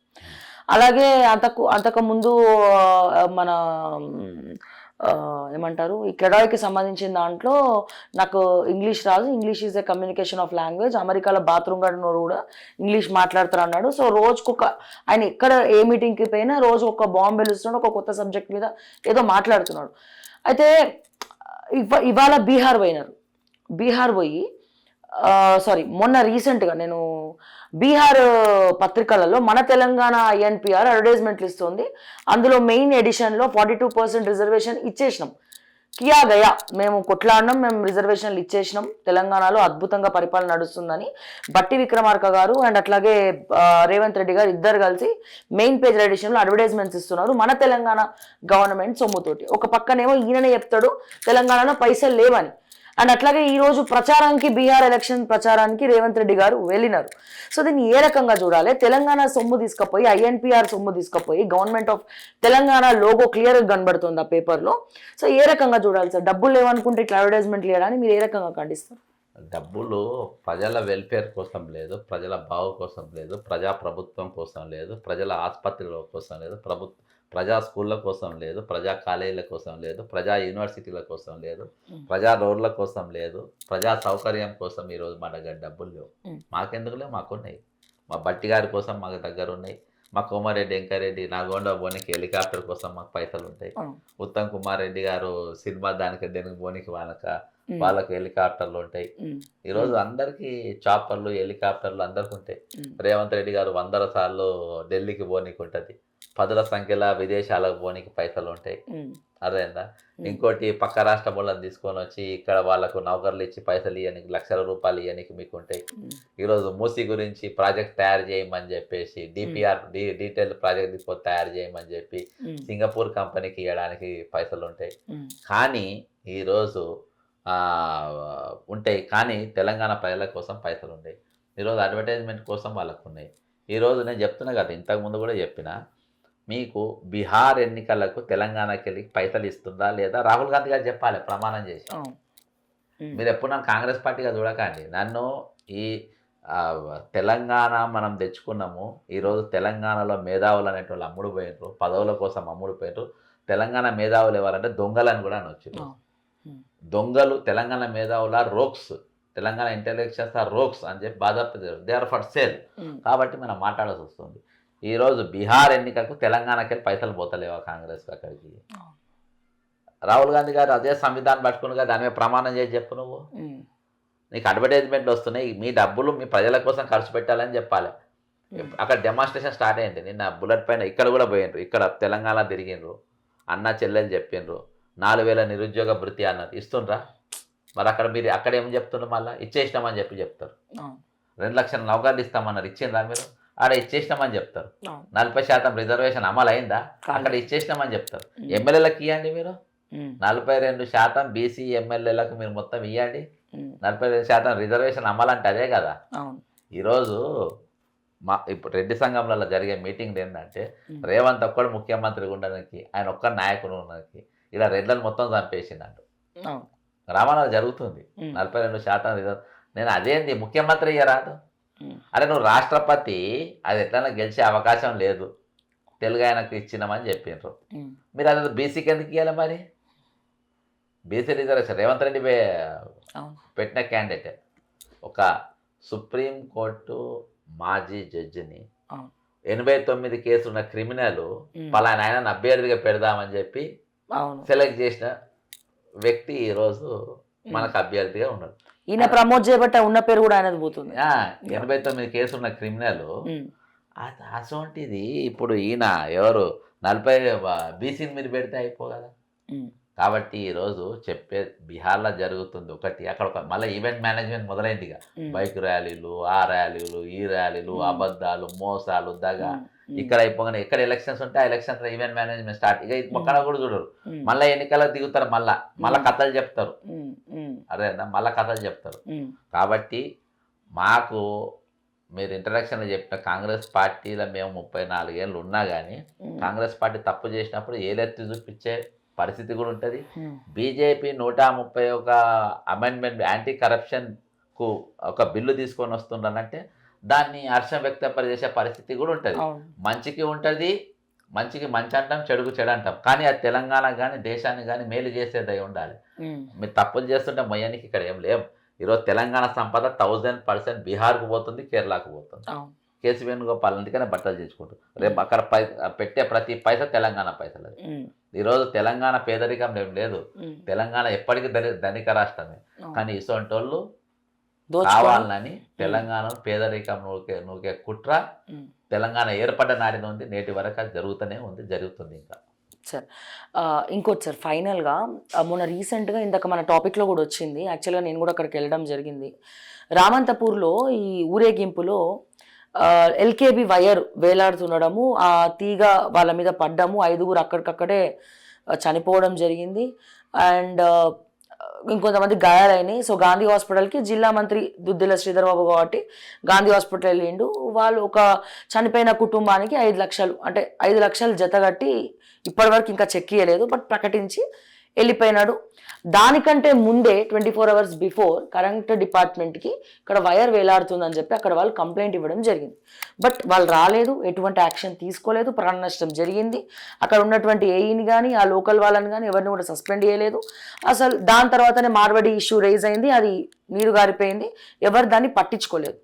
అలాగే అంతకు ముందు మన ఏమంటారు ఈ క్రెడాయికి సంబంధించిన దాంట్లో నాకు ఇంగ్లీష్ రాదు, English is a communication of language, అమెరికాలో బాత్రూమ్ గడినోడు కూడా ఇంగ్లీష్ మాట్లాడతారు అన్నాడు. సో రోజుకొక ఆయన ఎక్కడ ఏ మీటింగ్కి పోయినా రోజు ఒక బాంబు వెలుస్తున్నాడు, ఒక కొత్త సబ్జెక్ట్ మీద ఏదో మాట్లాడుతున్నాడు. అయితే ఇవాళ బీహార్ పోయి మొన్న రీసెంట్గా నేను బీహార్ పత్రికలలో మన తెలంగాణ ఐఎన్పిఆర్ అడ్వర్టైజ్మెంట్లు ఇస్తుంది. అందులో మెయిన్ ఎడిషన్లో 42% రిజర్వేషన్ ఇచ్చేసినాం. కియా గయా, మేము కొట్లాడినాం, మేము రిజర్వేషన్లు ఇచ్చేసినాం, తెలంగాణలో అద్భుతంగా పరిపాలన నడుస్తుందని బట్టి విక్రమార్క గారు అండ్ అట్లాగే రేవంత్ రెడ్డి గారు ఇద్దరు కలిసి మెయిన్ పేజ్ ఎడిషన్లో అడ్వర్టైజ్మెంట్స్ ఇస్తున్నారు మన తెలంగాణ గవర్నమెంట్ సొమ్ముతోటి. ఒక పక్కనేమో ఈయననే చెప్తాడు తెలంగాణలో పైసలు లేవని. అండ్ అట్లాగే ఈరోజు ప్రచారానికి బీహార్ ఎలక్షన్ ప్రచారానికి రేవంత్ రెడ్డి గారు వెళ్ళినారు. సో దీన్ని ఏ రకంగా చూడాలి? తెలంగాణ సొమ్ము తీసుకుపోయి ఐఎన్పిఆర్ సొమ్ము తీసుకుపోయి గవర్నమెంట్ ఆఫ్ తెలంగాణ లోగో క్లియర్గా కనబడుతుంది ఆ పేపర్లో. సో ఏ రకంగా చూడాలి సార్? డబ్బులు లేవనుకుంటే ఇట్లా అడ్వర్టైజ్మెంట్ లేదని మీరు ఏ రకంగా ఖండిస్తారు? డబ్బులు ప్రజల వెల్ఫేర్ కోసం లేదు, ప్రజల బావు కోసం లేదు, ప్రజా ప్రభుత్వం కోసం లేదు, ప్రజల ఆసుపత్రుల కోసం లేదు, ప్రజా స్కూళ్ళ కోసం లేదు, ప్రజా కాలేజీల కోసం లేదు, ప్రజా యూనివర్సిటీల కోసం లేదు, ప్రజా రోడ్ల కోసం లేదు, ప్రజా సౌకర్యం కోసం ఈరోజు మా దగ్గర డబ్బులు లేవు. మాకెందుకులే, మాకున్నాయి. మా బట్టి గారి కోసం మాకు దగ్గర ఉన్నాయి. మా కోమారెడ్డి వెంకారెడ్డి నల్గొండ బోనికి హెలికాప్టర్ కోసం మాకు పైసలు ఉంటాయి. ఉత్తమ్ కుమార్ రెడ్డి గారు సినిమా దానికి దేనికి బోనికి వాళ్ళకి హెలికాప్టర్లు ఉంటాయి. ఈరోజు అందరికీ చాపర్లు హెలికాప్టర్లు అందరికి ఉంటాయి. రేవంత్ రెడ్డి గారు 100 సార్లు ఢిల్లీకి పోనీకి ఉంటుంది, 10ల సంఖ్యలో విదేశాలకు పోనీకి పైసలు ఉంటాయి. అదేందా? ఇంకోటి పక్క రాష్ట్రం వాళ్ళని తీసుకొని వచ్చి ఇక్కడ వాళ్ళకు నౌకర్లు ఇచ్చి పైసలు ఇవ్వడానికి లక్షల రూపాయలు ఇవ్వడానికి మీకు ఉంటాయి. ఈరోజు మూసీ గురించి ప్రాజెక్ట్ తయారు చేయమని చెప్పేసి డీటెయిల్ ప్రాజెక్ట్ రిపోర్ట్ తయారు చేయమని చెప్పి సింగపూర్ కంపెనీకి ఇవ్వడానికి పైసలు ఉంటాయి. కానీ ఈరోజు ఉంటాయి, కానీ తెలంగాణ ప్రజల కోసం పైసలు ఉంటాయి. ఈరోజు అడ్వర్టైజ్మెంట్ కోసం వాళ్ళకు ఉన్నాయి. ఈరోజు నేను చెప్తున్నా కదా, ఇంతకుముందు కూడా చెప్పిన మీకు బీహార్ ఎన్నికలకు తెలంగాణకి వెళ్ళి పైసలు ఇస్తుందా లేదా రాహుల్ గాంధీ గారు చెప్పాలి ప్రమాణం చేసి. మీరు ఎప్పుడు నన్ను కాంగ్రెస్ పార్టీగా చూడకండి. నన్ను ఈ తెలంగాణ మనం తెచ్చుకున్నాము. ఈరోజు తెలంగాణలో మేధావులు అనేటువంటి అమ్ముడు పోయినరు, పదవుల కోసం అమ్ముడు పోయినరు. తెలంగాణ మేధావులు ఎవరంటే దొంగలని కూడా అనొచ్చు. దొంగలు తెలంగాణ మేధావుల rogues, Telangana intellectuals are rogues అని చెప్పి బాధపడ, దే ఆర్ ఫర్ సేల్. కాబట్టి మనం మాట్లాడాల్సి వస్తుంది. ఈరోజు బీహార్ ఎన్నికలకు తెలంగాణకి పైసలు పోతలేవా కాంగ్రెస్ అక్కడికి? రాహుల్ గాంధీ గారు అదే సంవిధానం పట్టుకుని దాని మీద ప్రమాణం చేసి చెప్పు. నువ్వు నీకు అడ్వర్టైజ్మెంట్లు వస్తున్నాయి, మీ డబ్బులు మీ ప్రజల కోసం ఖర్చు పెట్టాలని చెప్పాలి. అక్కడ డెమాన్స్ట్రేషన్ స్టార్ట్ అయ్యింది నిన్న బుల్లెట్ పైన. ఇక్కడ కూడా పోయినరు, ఇక్కడ తెలంగాణ తిరిగినరు, అన్న చెల్లెలు చెప్పిండ్రు, 4000 నిరుద్యోగ భృతి అన్నది ఇస్తుండ్రా? మరి మీరు అక్కడ ఏం చెప్తుండ్రు? మళ్ళీ ఇచ్చేసినామని చెప్తారు. 2 లక్షల నౌకర్లు ఇస్తామన్నారు, ఇచ్చిండ్రా మీరు? ఆడ ఇచ్చేసినామని చెప్తారు. 40% రిజర్వేషన్ అమలు అయిందా? అక్కడ ఇచ్చేసినామని చెప్తారు. ఎమ్మెల్యేలకు ఇవ్వండి మీరు 42% బీసీ ఎమ్మెల్యేలకు మీరు మొత్తం ఇవ్వండి. 42% రిజర్వేషన్ అమలు అంటే అదే కదా. ఈరోజు ఇప్పుడు రెడ్డి సంఘంలో జరిగే మీటింగ్ ఏంటంటే రేవంత్ ఒక్కడు ముఖ్యమంత్రి ఉండడానికి, ఆయన ఒక్క నాయకుడు ఉండడానికి ఇలా రెడ్లను మొత్తం చంపేసిందంట. రామారావు జరుగుతుంది 42% రిజర్వ్. నేను అదేంది ముఖ్యమంత్రి అయ్యారాదు? అరే నువ్వు రాష్ట్రపతి, అది ఎట్లన్నా గెలిచే అవకాశం లేదు, తెలుగు ఆయనకు ఇచ్చినామని చెప్పిండ్రు. మీరు అది బీసీకి ఎందుకు ఇవ్వాలి? మరి బీసీ రిజర్వేషన్ రేవంత్ రెడ్డి పెట్టిన క్యాండిడేట్ ఒక సుప్రీంకోర్టు మాజీ జడ్జిని 89 కేసులు ఉన్న క్రిమినల్ ఉమ్, పలానా ఆయన అభ్యర్థిగా పెడదామని చెప్పి అవును. సెలెక్ట్ చేసిన వ్యక్తి ఈరోజు మనకు అభ్యర్థిగా ఉన్నాడు. ఈయన ప్రమోట్ చేయబట్ట ఉన్న పేరు కూడా ఆయనది పోతుంది. 89 కేసులు ఉన్న క్రిమినల్ ఉమ్, అసోంటిది ఇప్పుడు ఈయన ఎవరు 40 బీసీని మీరు పెడితే అయిపో కదా. ఉమ్, కాబట్టి ఈరోజు చెప్పే బీహార్లో జరుగుతుంది ఒకటి, అక్కడ మళ్ళీ ఈవెంట్ మేనేజ్మెంట్ మొదలైంది ఇక. ఉమ్, బైక్ ర్యాలీలు, ఆ ర్యాలీలు, ఈ ర్యాలీలు, అబద్ధాలు, మోసాలు, దగా. ఉమ్, ఇక్కడ అయిపోగానే ఎక్కడ ఎలక్షన్స్ ఉంటే ఆ ఎలక్షన్స్ ఈవెంట్ మేనేజ్మెంట్ స్టార్ట్. ఇక ఇది మొక్కన కూడా చూడరు. ఉమ్, మళ్ళీ ఎన్నికలకు దిగుతారు, మళ్ళా కథలు చెప్తారు. ఉమ్, ఉమ్, అదేనా మళ్ళా కథలు చెప్తారు. ఉమ్, కాబట్టి మాకు మీరు ఇంట్రడక్షన్లో చెప్పిన కాంగ్రెస్ పార్టీలో మేము 34 ఏళ్ళు ఉన్నా కానీ ఉమ్, కాంగ్రెస్ పార్టీ తప్పు చేసినప్పుడు ఏలెత్తి చూపించే పరిస్థితి కూడా ఉంటుంది. ఉమ్, బీజేపీ 131 అమెండ్మెంట్ యాంటీ కరప్షన్కు ఒక బిల్లు తీసుకొని వస్తుండనంటే దాన్ని హర్షం వ్యక్తపరిచేసే పరిస్థితి కూడా ఉంటుంది. అవును. మంచికి ఉంటుంది, మంచికి మంచి అంటాం, చెడుకు చెడు అంటాం. కానీ అది తెలంగాణకు కానీ దేశానికి కానీ మేలు చేసేది అయి ఉండాలి. ఉమ్, మీరు తప్పులు చేస్తుంటే మొయ్యానికి ఇక్కడ ఏం లేవు. ఈరోజు తెలంగాణ సంపద 1000% బీహార్కు పోతుంది, కేరళకు పోతుంది. అవును. కేసీ వేణుగోపాల్ అందుకనే బట్టలు తెచ్చుకుంటారు. రేపు అక్కడ పెట్టే ప్రతి పైసా తెలంగాణ పైసలు. ఉమ్, ఈరోజు తెలంగాణ పేదరికం ఏం లేదు. ఉమ్, తెలంగాణ ఎప్పటికీ ధనిక రాష్ట్రమే. అవును. కానీ ఇసొంటి వాళ్ళు దోచుకోవడం. కావాలని తెలంగాణను పేదరికం నూకే కుట్ర ఉమ్, తెలంగాణ ఏర్పడ్డ నాటి నుండి నేటి వరకు అది జరుగుతూనే ఉంది, జరుగుతుంది ఇంకా. సార్ ఇంకోటి సార్ ఫైనల్గా మొన్న రీసెంట్గా ఇందాక మన టాపిక్లో కూడా వచ్చింది. యాక్చువల్గా నేను కూడా అక్కడికి వెళ్ళడం జరిగింది. రామంతపూర్లో ఈ ఊరేగింపులో ఎల్కేబి వైర్ వేలాడుతుండడము, ఆ తీగ వాళ్ళ మీద పడ్డము, 5గురు అక్కడికక్కడే చనిపోవడం జరిగింది. అండ్ ఇంకొంతమంది గాయాలైనాయి. సో గాంధీ హాస్పిటల్కి జిల్లా మంత్రి దుద్దిల శ్రీధర్ బాబు కాబట్టి గాంధీ హాస్పిటల్ వెళ్ళిండు. వాళ్ళు ఒక చనిపోయిన కుటుంబానికి 5 లక్షలు అంటే 5 లక్షలు జతగట్టి ఇప్పటివరకు ఇంకా చెక్ చేయలేదు, బట్ ప్రకటించి వెళ్ళిపోయినాడు. దానికంటే ముందే 24 hours బిఫోర్ కరెంట్ డిపార్ట్మెంట్కి ఇక్కడ వైర్ వేలాడుతుందని చెప్పి అక్కడ వాళ్ళు కంప్లైంట్ ఇవ్వడం జరిగింది. బట్ వాళ్ళు రాలేదు, ఎటువంటి యాక్షన్ తీసుకోలేదు, ప్రాణ నష్టం జరిగింది. అక్కడ ఉన్నటువంటి ఏఈని కానీ ఆ లోకల్ వాళ్ళని కానీ ఎవరిని కూడా సస్పెండ్ చేయలేదు. అసలు దాని తర్వాతనే మార్వడి ఇష్యూ రైజ్ అయింది, అది నీరు గారిపోయింది, ఎవరు దాన్ని పట్టించుకోలేదు.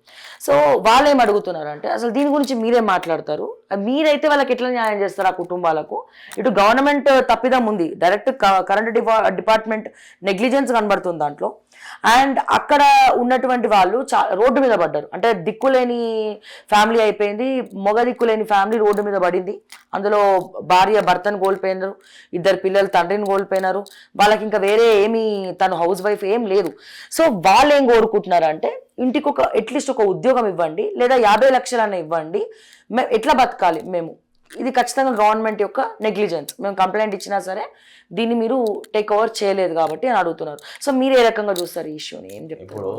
సో వాళ్ళు ఏం అడుగుతున్నారంటే అసలు దీని గురించి మీరేం మాట్లాడతారు? మీరైతే వాళ్ళకి ఎట్లా న్యాయం చేస్తారు ఆ కుటుంబాలకు? ఇటు గవర్నమెంట్ తప్పిదం ఉంది, డైరెక్ట్ కరెంట్ డిపార్ట్మెంట్ నెగ్లిజెన్స్ కనబడుతుంది దాంట్లో. అండ్ అక్కడ ఉన్నటువంటి వాళ్ళు రోడ్డు మీద పడ్డారు. అంటే దిక్కులేని ఫ్యామిలీ అయిపోయింది, మొగ దిక్కులేని ఫ్యామిలీ రోడ్డు మీద పడింది. అందులో భార్య భర్తను కోల్పోయినారు, 2 పిల్లలు తండ్రిని కోల్పోయినారు. వాళ్ళకి ఇంకా వేరే ఏమీ తను హౌస్ వైఫ్ ఏం లేదు. సో వాళ్ళు ఏం కోరుకుంటున్నారంటే ఇంటికి అట్లీస్ట్ ఒక ఉద్యోగం ఇవ్వండి, లేదా 50 లక్షలన్నా ఇవ్వండి, మేము ఎట్లా బతకాలి మేము? ఇది ఖచ్చితంగా గవర్నమెంట్ యొక్క నెగ్లిజెన్స్. మేము కంప్లైంట్ ఇచ్చినా సరే దీన్ని మీరు టేక్ ఓవర్ చేయలేదు కాబట్టి అని అడుగుతున్నారు. సో మీరు ఏ రకంగా చూస్తారు ఈ ఇష్యూని? ఏం చెప్తారు? ఇప్పుడు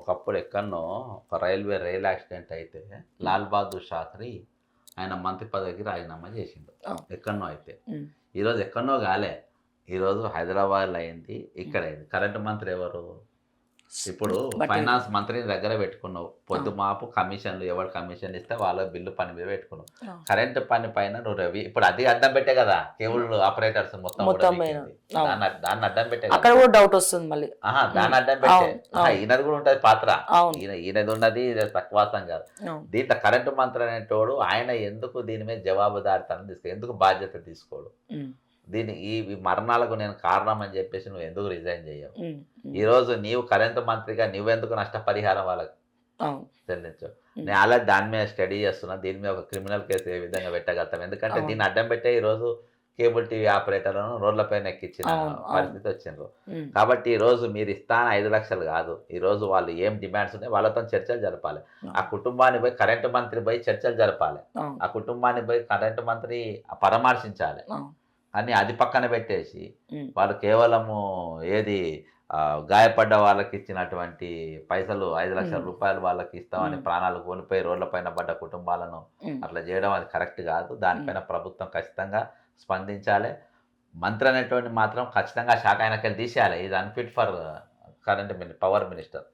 ఒకప్పుడు ఎక్కడనో ఒక రైల్ యాక్సిడెంట్ అయితే లాల్ బహదూర్ శాస్త్రి ఆయన మంత్రి పదవికి రాజీనామా చేసిండు ఎక్కడనో. అయితే ఈరోజు ఎక్కడనో కాలే, ఈరోజు హైదరాబాద్లో అయింది, ఇక్కడ అయింది. కరెంటు మంత్రి ఎవరు? ఇప్పుడు ఫైనాన్స్ మంత్రిని దగ్గర పెట్టుకున్నావు, పొద్దు మాపు కమిషన్లు, ఎవరు కమిషన్ ఇస్తే వాళ్ళ బిల్లు పని మీద పెట్టుకున్నావు. కరెంటు పని పైన నువ్వు రవి ఇప్పుడు అది అడ్డం పెట్టే కదా, కేబుల్ ఆపరేటర్స్ మొత్తం దాన్ని అడ్డం పెట్టే, అక్కడ కూడా డౌట్ వస్తుంది మళ్ళీ. దాన్ని అడ్డం పెట్టే ఈయనది కూడా ఉంటది పాత్ర, ఈయనది ఉన్నది తక్కువాసం కాదు. దీంట్లో కరెంటు మంత్రి అనేటోడు ఆయన ఎందుకు దీని మీద జవాబుదారితనం తీసుకో, ఎందుకు బాధ్యత తీసుకోడు? దీని ఈ మరణాలకు నేను కారణం అని చెప్పేసి నువ్వు ఎందుకు రిజైన్ చేయవు? ఈరోజు నీవు కరెంటు మంత్రిగా నువ్వెందుకు నష్టపరిహారం వాళ్ళకి చెల్లించు? నేను అలా దాని మీద స్టడీ చేస్తున్నా, దీని మీద ఒక క్రిమినల్ కేసు ఏ విధంగా పెట్టగలుగుతాం. ఎందుకంటే దీన్ని అడ్డం పెట్టే ఈరోజు కేబుల్ టీవీ ఆపరేటర్లను రోడ్లపైన ఎక్కించిన పరిస్థితి వచ్చిండ్రు. కాబట్టి ఈరోజు మీరు ఇస్తాన 5 లక్షలు కాదు, ఈరోజు వాళ్ళు ఏం డిమాండ్స్ ఉన్నాయి వాళ్ళతో చర్చలు జరపాలి. ఆ కుటుంబాన్ని పోయి కరెంటు మంత్రి పోయి చర్చలు జరపాలి, ఆ కుటుంబాన్ని పోయి కరెంటు మంత్రి పరామర్శించాలి. అని అది పక్కన పెట్టేసి వాళ్ళు కేవలము ఏది గాయపడ్డ వాళ్ళకి ఇచ్చినటువంటి పైసలు 5 లక్షల రూపాయలు వాళ్ళకి ఇస్తామని ప్రాణాలు కోల్పోయి రోడ్లపైన పడ్డ కుటుంబాలను అట్లా చేయడం అది కరెక్ట్ కాదు. దానిపైన ప్రభుత్వం ఖచ్చితంగా స్పందించాలి. మంత్రి అనేటువంటి మాత్రం ఖచ్చితంగా శాఖ ఆయనకెళ్ళి తీసేయాలి. ఇది unfit for current power minister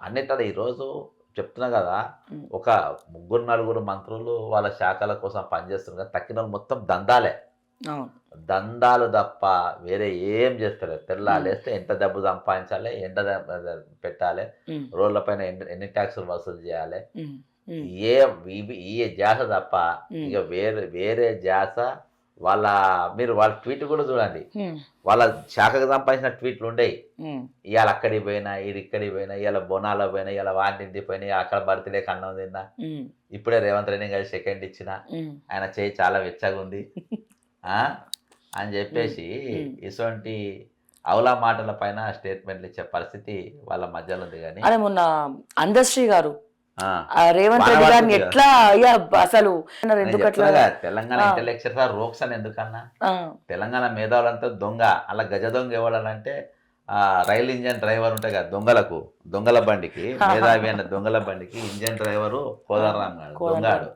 అన్నిట్లో. ఈరోజు చెప్తున్నా కదా, ఒక 3-4 మంత్రులు వాళ్ళ శాఖల కోసం పనిచేస్తున్నారు కదా, తక్కిన వాళ్ళు మొత్తం దందాలు తప్ప వేరే ఏం చేస్తారు? తెల్లాలేస్తే ఎంత డబ్బు సంపాదించాలి, ఎంత పెట్టాలి, రోడ్ల పైన ఎన్ని ట్యాక్సులు వసూలు చేయాలి, ఏ ఈ ధ్యాస తప్ప ఇక వేరే ధ్యాస వాళ్ళ ట్వీట్ కూడా చూడండి. వాళ్ళ శాఖకు సంపాదించిన ట్వీట్లు ఉండేవి. ఇవాళ అక్కడికి పోయినా ఇక్కడికి పోయినా, ఇవాళ బోనాల పోయినా, ఇవాళ వాంటింటి పోయినా, అక్కడ బర్త్డేకి అన్నం తిన్నా, ఇప్పుడే రేవంత్ రెడ్డి గారి సెకండ్ ఇచ్చిన, ఆయన చేయి చాలా వెచ్చగా ఉంది అని చెప్పేసి ఇటువంటి అవలా మాటల పైన స్టేట్మెంట్లు ఇచ్చే పరిస్థితి వాళ్ళ మధ్యలో ఉంది. కానీ అదే మొన్న అందశ్రీ గారు రేవంత్ రెడ్డి గారిని ఎట్లా అయ్యా అసలు ఎందుకట్లా తెలంగాణ ఇంటెలెక్చువల్స్ రోక్స్ అని ఎందుకన్నా, తెలంగాణ మేధావులంతా దొంగ, అలా గజ దొంగ ఇవ్వాలంటే రైల్ ఇంజన్ డ్రైవర్ ఉంటాయి కదా దొంగల బండికి మేధావి అన్న దొంగల బండికి ఇంజన్ డ్రైవరు కోదండరాం గారు దొంగాడు.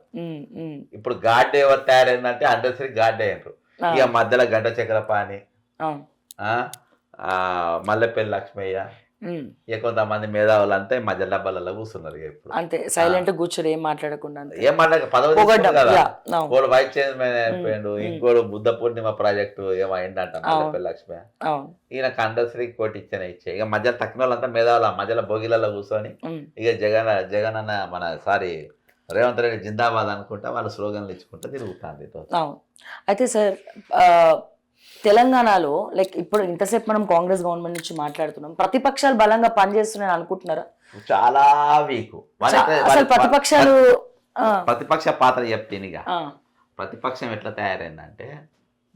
ఇప్పుడు గాడ్ ఎవరు తయారైందంటే అందశ్రీ గాడ్ అయ్యారు. ఇక మధ్యలో గంట చక్రపాణి, మల్లెపల్లి లక్ష్మయ్య, ఇక కొంతమంది మేధావులు అంతా మధ్య డబ్బాలలో కూర్చున్నారు. ఇప్పుడు అంతే సైలెంట్ కూర్చొని ఏం మాట్లాడకుండా ఏం పదవి కదా. ఇంకోడు వైస్ చైర్మన్ అయిపోయాడు, ఇంకోడు బుద్ధ పూర్ణిమ ప్రాజెక్టు ఏమో అయిందంట మల్లెపల్లి లక్ష్మయ్య. ఈయన కండశ్రీకి పోటీ ఇచ్చే ఇక మధ్య తక్కిన వాళ్ళంతా మేధావులు మధ్యలో భోగిలలో కూర్చొని ఇక జగన్ అన్న రేవంత్ రెడ్డి జిందాబాద్ అనుకుంటా వాళ్ళ స్లోగన్లు ఇచ్చుకుంటా తిరుగుతుంది. అయితే సార్ తెలంగాణలో లైక్ ఇప్పుడు ఇంతసేపు మనం కాంగ్రెస్ గవర్నమెంట్ నుంచి మాట్లాడుతున్నాం, ప్రతిపక్షాలు బలంగా పనిచేస్తున్నాయని అనుకుంటున్నారా? చాలా వీక్ అసలు ప్రతిపక్షాలు ప్రతిపక్ష పాత్ర చెప్తేనిగా ప్రతిపక్షం ఎట్లా తయారైందంటే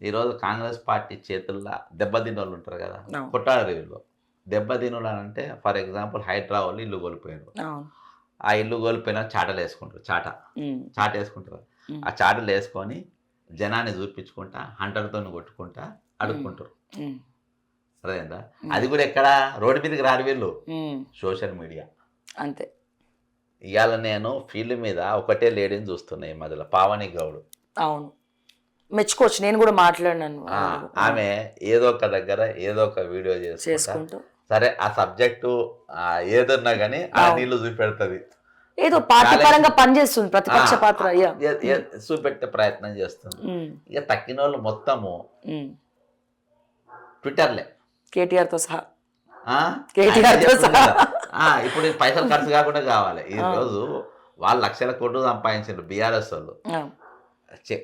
ఈరోజు కాంగ్రెస్ పార్టీ చేతుల్లో దెబ్బతిన్న వాళ్ళు ఉంటారు కదా, కొట్టాడు వీళ్ళు. దెబ్బతినులు అని అంటే ఫర్ ఎగ్జాంపుల్ హైడ్రా వాళ్ళు ఇల్లు కోల్పోయారు. ఆ ఇల్లు కోల్పోయిన చాటలు వేసుకుంటారు, చాట వేసుకుంటారు. ఆ చాటలు వేసుకొని జనాన్ని చూపించుకుంటా హంటర్తో కొట్టుకుంటా అడుక్కుంటారు. అదేందా? అది కూడా ఎక్కడ రోడ్డు మీదకి రారు వీళ్ళు, సోషల్ మీడియా. అంతే. ఇవాళ నేను ఫీల్డ్ మీద ఒకటే లేడీని చూస్తున్నా ఈ మధ్యలో, పావని గౌడ్. అవును, మెచ్చుకోవచ్చు, నేను కూడా మాట్లాడినాను. ఆమె ఏదో ఒక దగ్గర ఏదో ఒక వీడియో చేసుకుంటూ సరే ఆ సబ్జెక్టు ఏదన్నా కానీ ఆ నీళ్ళు చూపెడుతుంది, ఏదో పార్టీ పరంగా పనిచేస్తుంది, ప్రతిపక్ష పాత్ర చూపెట్టే ప్రయత్నం చేస్తుంది. ఇక తక్కిన వాళ్ళు మొత్తము ట్విట్టర్లే, కేటీఆర్ తో సహా. ఇప్పుడు పైసలు ఖర్చు కాకుండా కావాలి. ఈ రోజు వాళ్ళు లక్షల కోట్లు సంపాదించారు బీఆర్ఎస్ వాళ్ళు.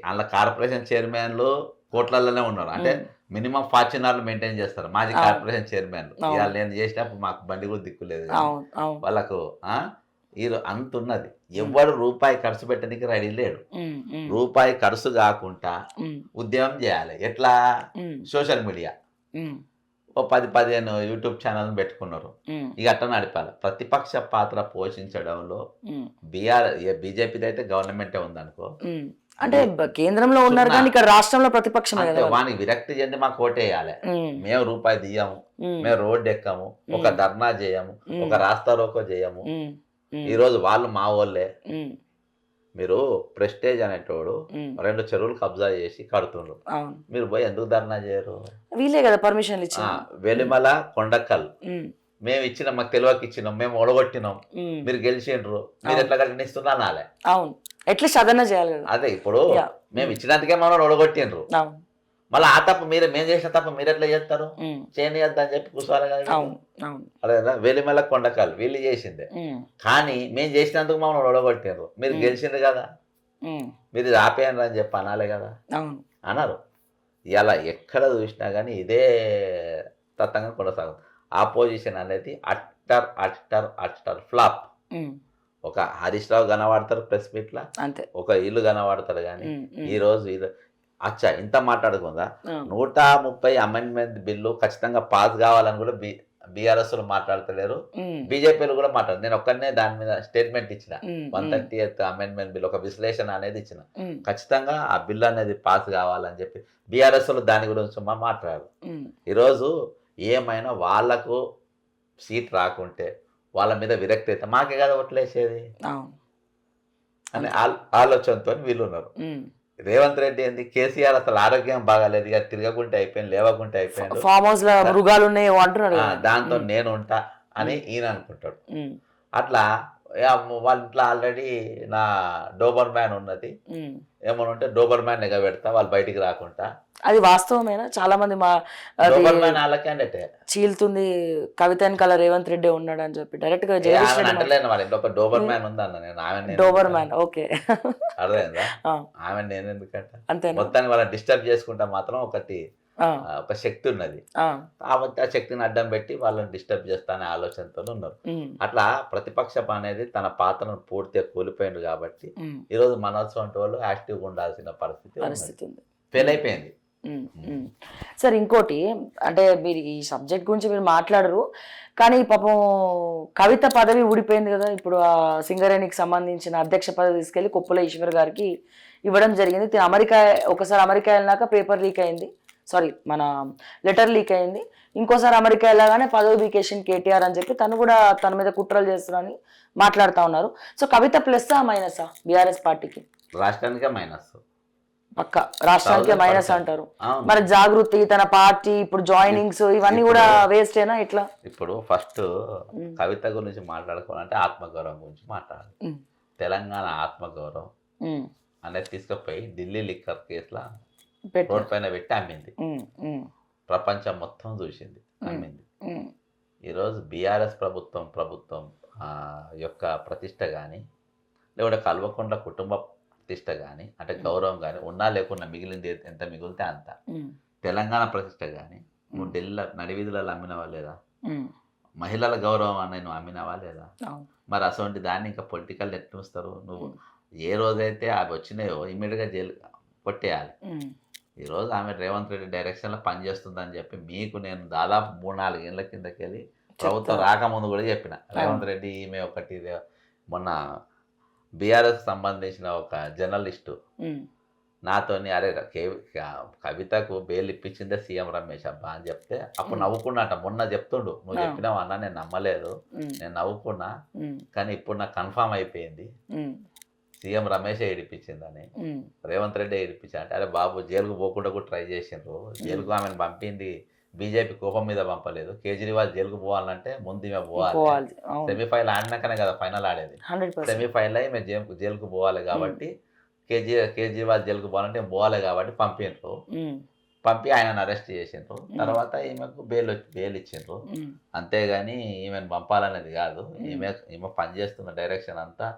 వాళ్ళ కార్పొరేషన్ చైర్మన్లు కోట్లలోనే ఉన్నారు, అంటే మినిమం ఫార్చునర్లు మెయింటైన్ చేస్తారు మాజీ కార్పొరేషన్ చైర్మన్లు. ఇవాళ నేను చేసినప్పుడు మాకు బండి కూడా దిక్కులేదు వాళ్ళకు. అంత ఉన్నది, ఎవరు రూపాయి ఖర్చు పెట్టడానికి రెడీ లేడు. రూపాయి ఖర్చు కాకుండా ఉద్యమం చేయాలి. ఎట్లా? సోషల్ మీడియా ఓ 10-15 యూట్యూబ్ ఛానల్ పెట్టుకున్నారు. ఇక అట్లా నడిపాలి. ప్రతిపక్ష పాత్ర పోషించడంలో బీజేపీది అయితే గవర్నమెంటే ఉందనుకో, అంటే కేంద్రంలో ఉన్నారు కానీ ఇక్కడ రాష్ట్రంలో ప్రతిపక్షం. వానికి విరక్తి చెంది మాకు ఓటేయాలి, మేము రూపాయి తీయము, మేము రోడ్డు ఎక్కము, ఒక ధర్నా చేయము, ఒక రాస్తా రోకో చేయము. ఈరోజు వాళ్ళు మా వాళ్ళే. మీరు ప్రెస్టేజ్ అనేటోడు 2 చెరువులు కబ్జా చేసి కడుతుండ్రు, మీరు పోయి ఎందుకు ధర్నా చేయరు? వీలే కదా పర్మిషన్ ఇచ్చి. వెలిమల కొండకల్ మేము ఇచ్చినాం, మాకు తెలియక ఇచ్చినాం, మేము ఓడగొట్టినాం, మీరు గెలిచిండ్రు, మీరు ఎట్లా కట్టినిస్తున్నా నాలే. అవును, ఎట్లా సాధన చేయాలి. అదే ఇప్పుడు మేము ఇచ్చినందుకే మనం ఓడగొట్టిండ్రు, మళ్ళీ ఆ తప్ప మేము చేసిన తప్ప మీరు ఎట్లా చేస్తారు? చేయనియద్దని చెప్పి కూర్చోవాలి కదా. అదేదా? వెలిమల కొండకాలు వీళ్ళు చేసిందే, కానీ మేము చేసినందుకు మమ్మల్ని ఓడగొట్టారు, మీరు గెలిచిండ్రు కదా, మీరు ఆపేయండి అని చెప్పి అనాలే కదా, అన్నారు. ఇలా ఎక్కడ చూసినా కానీ ఇదే తత్వంగా కొనసాగుతుంది. ఆపోజిషన్ అనేది అట్టర్ అట్టర్ అట్టర్ ఫ్లాప్. ఒక హరీష్ రావు కనబడతారు ప్రెస్ మీట్లా, ఒక ఇల్లు కనబడతారు, కానీ ఈరోజు అచ్చా ఇంత మాట్లాడుకుందా 130 అమెండ్మెంట్ బిల్లు ఖచ్చితంగా పాస్ కావాలని కూడా బీఆర్ఎస్ మాట్లాడతలేరు, బీజేపీలు కూడా మాట్లాడరు. నేను ఒక్కనే దాని మీద స్టేట్మెంట్ ఇచ్చిన, 138th అమెండ్మెంట్ బిల్ ఒక విశ్లేషణ అనేది ఇచ్చిన, ఖచ్చితంగా ఆ బిల్లు అనేది పాస్ కావాలని చెప్పి బీఆర్ఎస్ దాని గురించి మాట్లాడారు. ఈరోజు ఏమైనా వాళ్లకు సీట్ రాకుంటే వాళ్ళ మీద విరక్తి అయితే మాకే కదా ఓట్లేసేది అనే ఆలోచనతో వీళ్ళు ఉన్నారు. రేవంత్ రెడ్డి ఏంది, కేసీఆర్ అసలు ఆరోగ్యం బాగాలేదు, ఇక తిరగకుంటే అయిపోయింది, లేవకుంటే అయిపోయింది, ఫామ్ హౌస్ లో మృగాలు ఉన్నాయి అంటున్నారు, దాంతో నేను ఉంటా అని ఈయన అనుకుంటాడు. అట్లా వాళ్ళ ఇంట్లో ఆల్రెడీ నా డోబర్ మ్యాన్ ఉన్నది, ఏమని ఉంటే డోబర్ మ్యాన్ ఎగబెడతా వాళ్ళు బయటికి రాకుండా. అది వాస్తవమేనా? చాలా మంది మా అది డోబర్ మ్యాన్ వాళ్ళ క్యాండిడేటే. చీలుతుంది కవిత వెనకాల రేవంత్ రెడ్డి ఉన్నాడు అని చెప్పి డైరెక్ట్ గా జగదీష్ రెడ్డి అంటలేను, వాళ్ళ ఇంట్లో ఒక డోబర్ మ్యాన్ ఉందన్న. నేను ఆమె డోబర్ మ్యాన్. ఓకే, అర్థమైందా? ఆమె నేను ఎందుకంటే అంతేనా? మొత్తాన్ని వాళ్ళని డిస్టర్బ్ చేసుకుంటా మాత్రం ఒక శక్తి ఉన్నది. కాబట్టి ఆ శక్తిని అడ్డం పెట్టి వాళ్ళని డిస్టర్బ్ చేస్తానే ఆలోచనతో ఉన్నారు. అట్లా ప్రతిపక్షం అనేది తన పాత్రను పూర్తిగా కోల్పోయింది కాబట్టి ఈరోజు మనోత్సవం వంటి వాళ్ళు యాక్టివ్గా ఉండాల్సిన పరిస్థితి ఉంది, ఫెయిల్ అయిపోయింది. సార్ ఇంకోటి అంటే మీరు ఈ సబ్జెక్ట్ గురించి మీరు మాట్లాడరు కానీ పాపం కవిత పదవి ఊడిపోయింది కదా. ఇప్పుడు ఆ సింగరేణికి సంబంధించిన అధ్యక్ష పదవి తీసుకెళ్లి కొప్పుల ఈశ్వర్ గారికి ఇవ్వడం జరిగింది. ఒకసారి అమెరికా వెళ్ళినాక పేపర్ లీక్ అయింది, సారీ మన లెటర్ లీక్ అయింది. ఇంకోసారి అమెరికా వెళ్ళగానే పదవి బీకేషన్ కేటీఆర్ అని చెప్పి తను కూడా తన మీద కుట్రలు చేస్తున్నారని మాట్లాడుతూ ఉన్నారు. సో కవిత ప్లస్ మైనసా బీఆర్ఎస్ పార్టీకి? రాష్ట్రానికే మైనస్, పక్క రాష్ట్రానికే మైనస్ అంటారు. మరి జాగృతి తన పార్టీ ఇప్పుడు జాయినింగ్స్ ఇవన్నీ కూడా వేస్టేనా ఇట్లా? ఇప్పుడు ఫస్ట్ కవిత గురించి మాట్లాడుకోవాలంటే ఆత్మగౌరవం గురించి మాట్లాడాలి. తెలంగాణ ఆత్మగౌరవం అనేది తీసుకుపోయి ఢిల్లీ లిక్కర్ కేసులో రోడ్ పైన పెట్టి అమ్మింది. ప్రపంచం మొత్తం చూసింది, అమ్మింది. ఈరోజు బీఆర్ఎస్ ప్రభుత్వం యొక్క ప్రతిష్ట కానీ లేకుంటే కల్వకుంట్ల కుటుంబ ప్రతిష్ట కానీ అంటే గౌరవం కానీ ఉన్నా లేకున్నా మిగిలింది ఎంత మిగిలితే అంత. తెలంగాణ ప్రతిష్ట కానీ నువ్వు ఢిల్లీ నడివీధులలో అమ్మినవా లేదా? మహిళల గౌరవం అని నువ్వు అమ్మినవా లేదా? మరి అటువంటి దాన్ని ఇంకా పొలిటికల్ ఎట్టిస్తారు నువ్వు? ఏ రోజైతే అవి వచ్చినాయో ఇమ్మీడియట్గా జైలు కొట్టేయాలి. ఈరోజు ఆమె రేవంత్ రెడ్డి డైరెక్షన్లో పనిచేస్తుందని చెప్పి మీకు నేను దాదాపు 3-4 ఏళ్ళ కిందకి వెళ్ళి ప్రభుత్వం రాకముందు కూడా చెప్పిన. రేవంత్ రెడ్డి ఈమె ఒకటి మొన్న బీఆర్ఎస్ సంబంధించిన ఒక జర్నలిస్టు నాతోని అరే కవితకు బెయిల్ ఇప్పించిందే సీఎం రమేష్ అబ్బా అని చెప్తే అప్పుడు నవ్వుకున్నట. మొన్న చెప్తుండు నువ్వు చెప్పినావు అన్న, నేను నమ్మలేదు, నేను నవ్వుకున్నా, కానీ ఇప్పుడు నాకు కన్ఫామ్ అయిపోయింది సీఎం రమేషే ఏడిపించిందని. రేవంత్ రెడ్డి ఏడిపించా అంటే అరే బాబు జైలుకు పోకుండా కూడా ట్రై చేసిండ్రు. జైలుకు ఆమెను పంపింది బీజేపీ కోపం మీద పంపలేదు. కేజ్రీవాల్ జైలుకు పోవాలంటే ముందు ఈమె పోవాలి. సెమీఫైనల్ ఆడినాకనే కదా ఫైనల్ ఆడేది. సెమీఫైనల్ ఈమె జైలుకు పోవాలి కాబట్టి కేజ్రీవాల్ జైలుకు పోవాలంటే పోవాలి కాబట్టి పంపిండ్రు. పంపి ఆయనను అరెస్ట్ చేసిండ్రు. తర్వాత ఈమెకు బెయిల్ ఇచ్చిండ్రు. అంతేగాని ఈమెను పంపాలనేది కాదు. ఈమె పనిచేస్తున్న డైరెక్షన్ అంతా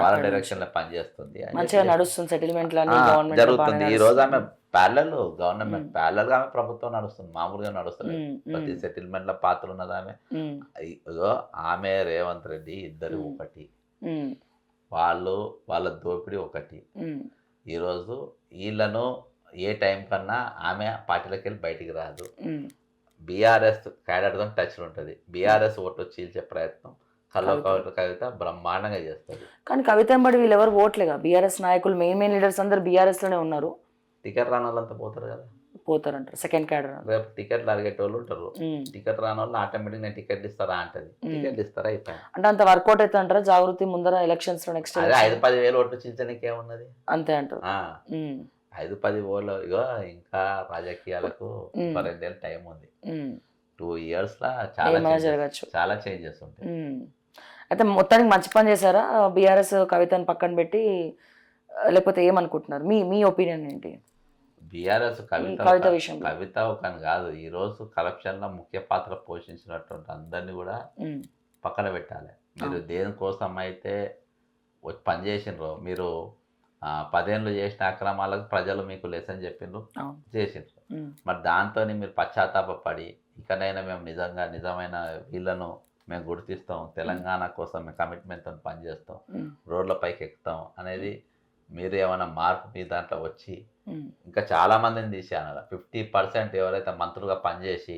వాళ్ళ డైరెక్షన్ లో పనిచేస్తుంది, జరుగుతుంది. ఈ రోజు ఆమె గవర్నమెంట్ ప్యారలల్ గా ఆమె ప్రభుత్వం నడుస్తుంది, మామూలుగా నడుస్తుంది. ప్రతి సెటిల్మెంట్ లో పాత్ర ఉన్నది ఆమె. ఆమె రేవంత్ రెడ్డి ఇద్దరు ఒకటి, వాళ్ళ దోపిడీ ఒకటి. ఈరోజు వీళ్ళను ఏ టైం కన్నా ఆమె పార్టీలోకి వెళ్ళి బయటికి రాదు. బీఆర్ఎస్ క్యాడర్తో టచ్లో ఉంటుంది. బీఆర్ఎస్ ఓటు చీల్చే ప్రయత్నం కవిత బ్రహ్మాండంగా చేస్తారు. కానీ కవిత ఎంబడి వీళ్ళు ఎవరు ఓట్లేగా బీఆర్ఎస్ నాయకులు, మెయిన్ లీడర్స్ అందరు బీఆర్ఎస్ లోనే ఉన్నారు. టికెట్ రాని వాళ్ళంతా పోతారు కదా, పోతారంటారు. సెకండ్ క్యాడర్ రేపు టికెట్లు అడిగేటోళ్ళు ఉంటారు. టికెట్ రాని వాళ్ళు ఆటోమేటిక్ నేను టికెట్లు ఇస్తారా అంటది. టికెట్లు ఇస్తారా అయిపోయి అంటే అంత వర్కౌట్ అయితే అంటారా? జాగృతి ముందర ఎలక్షన్స్ లో నెక్స్ట్ 5-10 వేలు ఓట్లు చీల్చడానికి ఏమున్నది అంతే అంటారు. 5-10 ఓళ్ళు ఇగో ఇంకా రాజకీయాలకు 2 ఏళ్ళ టైం ఉంది. 2 years లా చాలా చేంజెస్ ఉంటాయి. అయితే మొత్తానికి మంచి పని చేశారా బీఆర్ఎస్ కవితను పక్కన పెట్టి, లేకపోతే ఏమనుకుంటున్నారు? మీ ఒపీనియన్ ఏంటి? బీఆర్ఎస్ కవిత ఒక కాదు, ఈ రోజు కరప్షన్ లో ముఖ్య పాత్ర పోషించినటువంటి అందరినీ కూడా పక్కన పెట్టాలి. మీరు దేనికోసం అయితే పనిచేసినారో, మీరు 10 ఏళ్ళు చేసిన అక్రమాలకు ప్రజలు మీకు లెసన్ చెప్పిండ్రు, చేసిండ్రు. మరి దాంతో మీరు పశ్చాత్తాపడి ఇకనైనా మేము నిజమైన వీళ్ళను మేము గుర్తిస్తాం, తెలంగాణ కోసం మేము కమిట్మెంట్తో పనిచేస్తాం, రోడ్లపైకి ఎక్కుతాం అనేది మీరు ఏమైనా మార్పు మీ దాంట్లో వచ్చి ఇంకా చాలా మందిని తీసేయాలి. 50% ఎవరైతే మంత్రులుగా పనిచేసి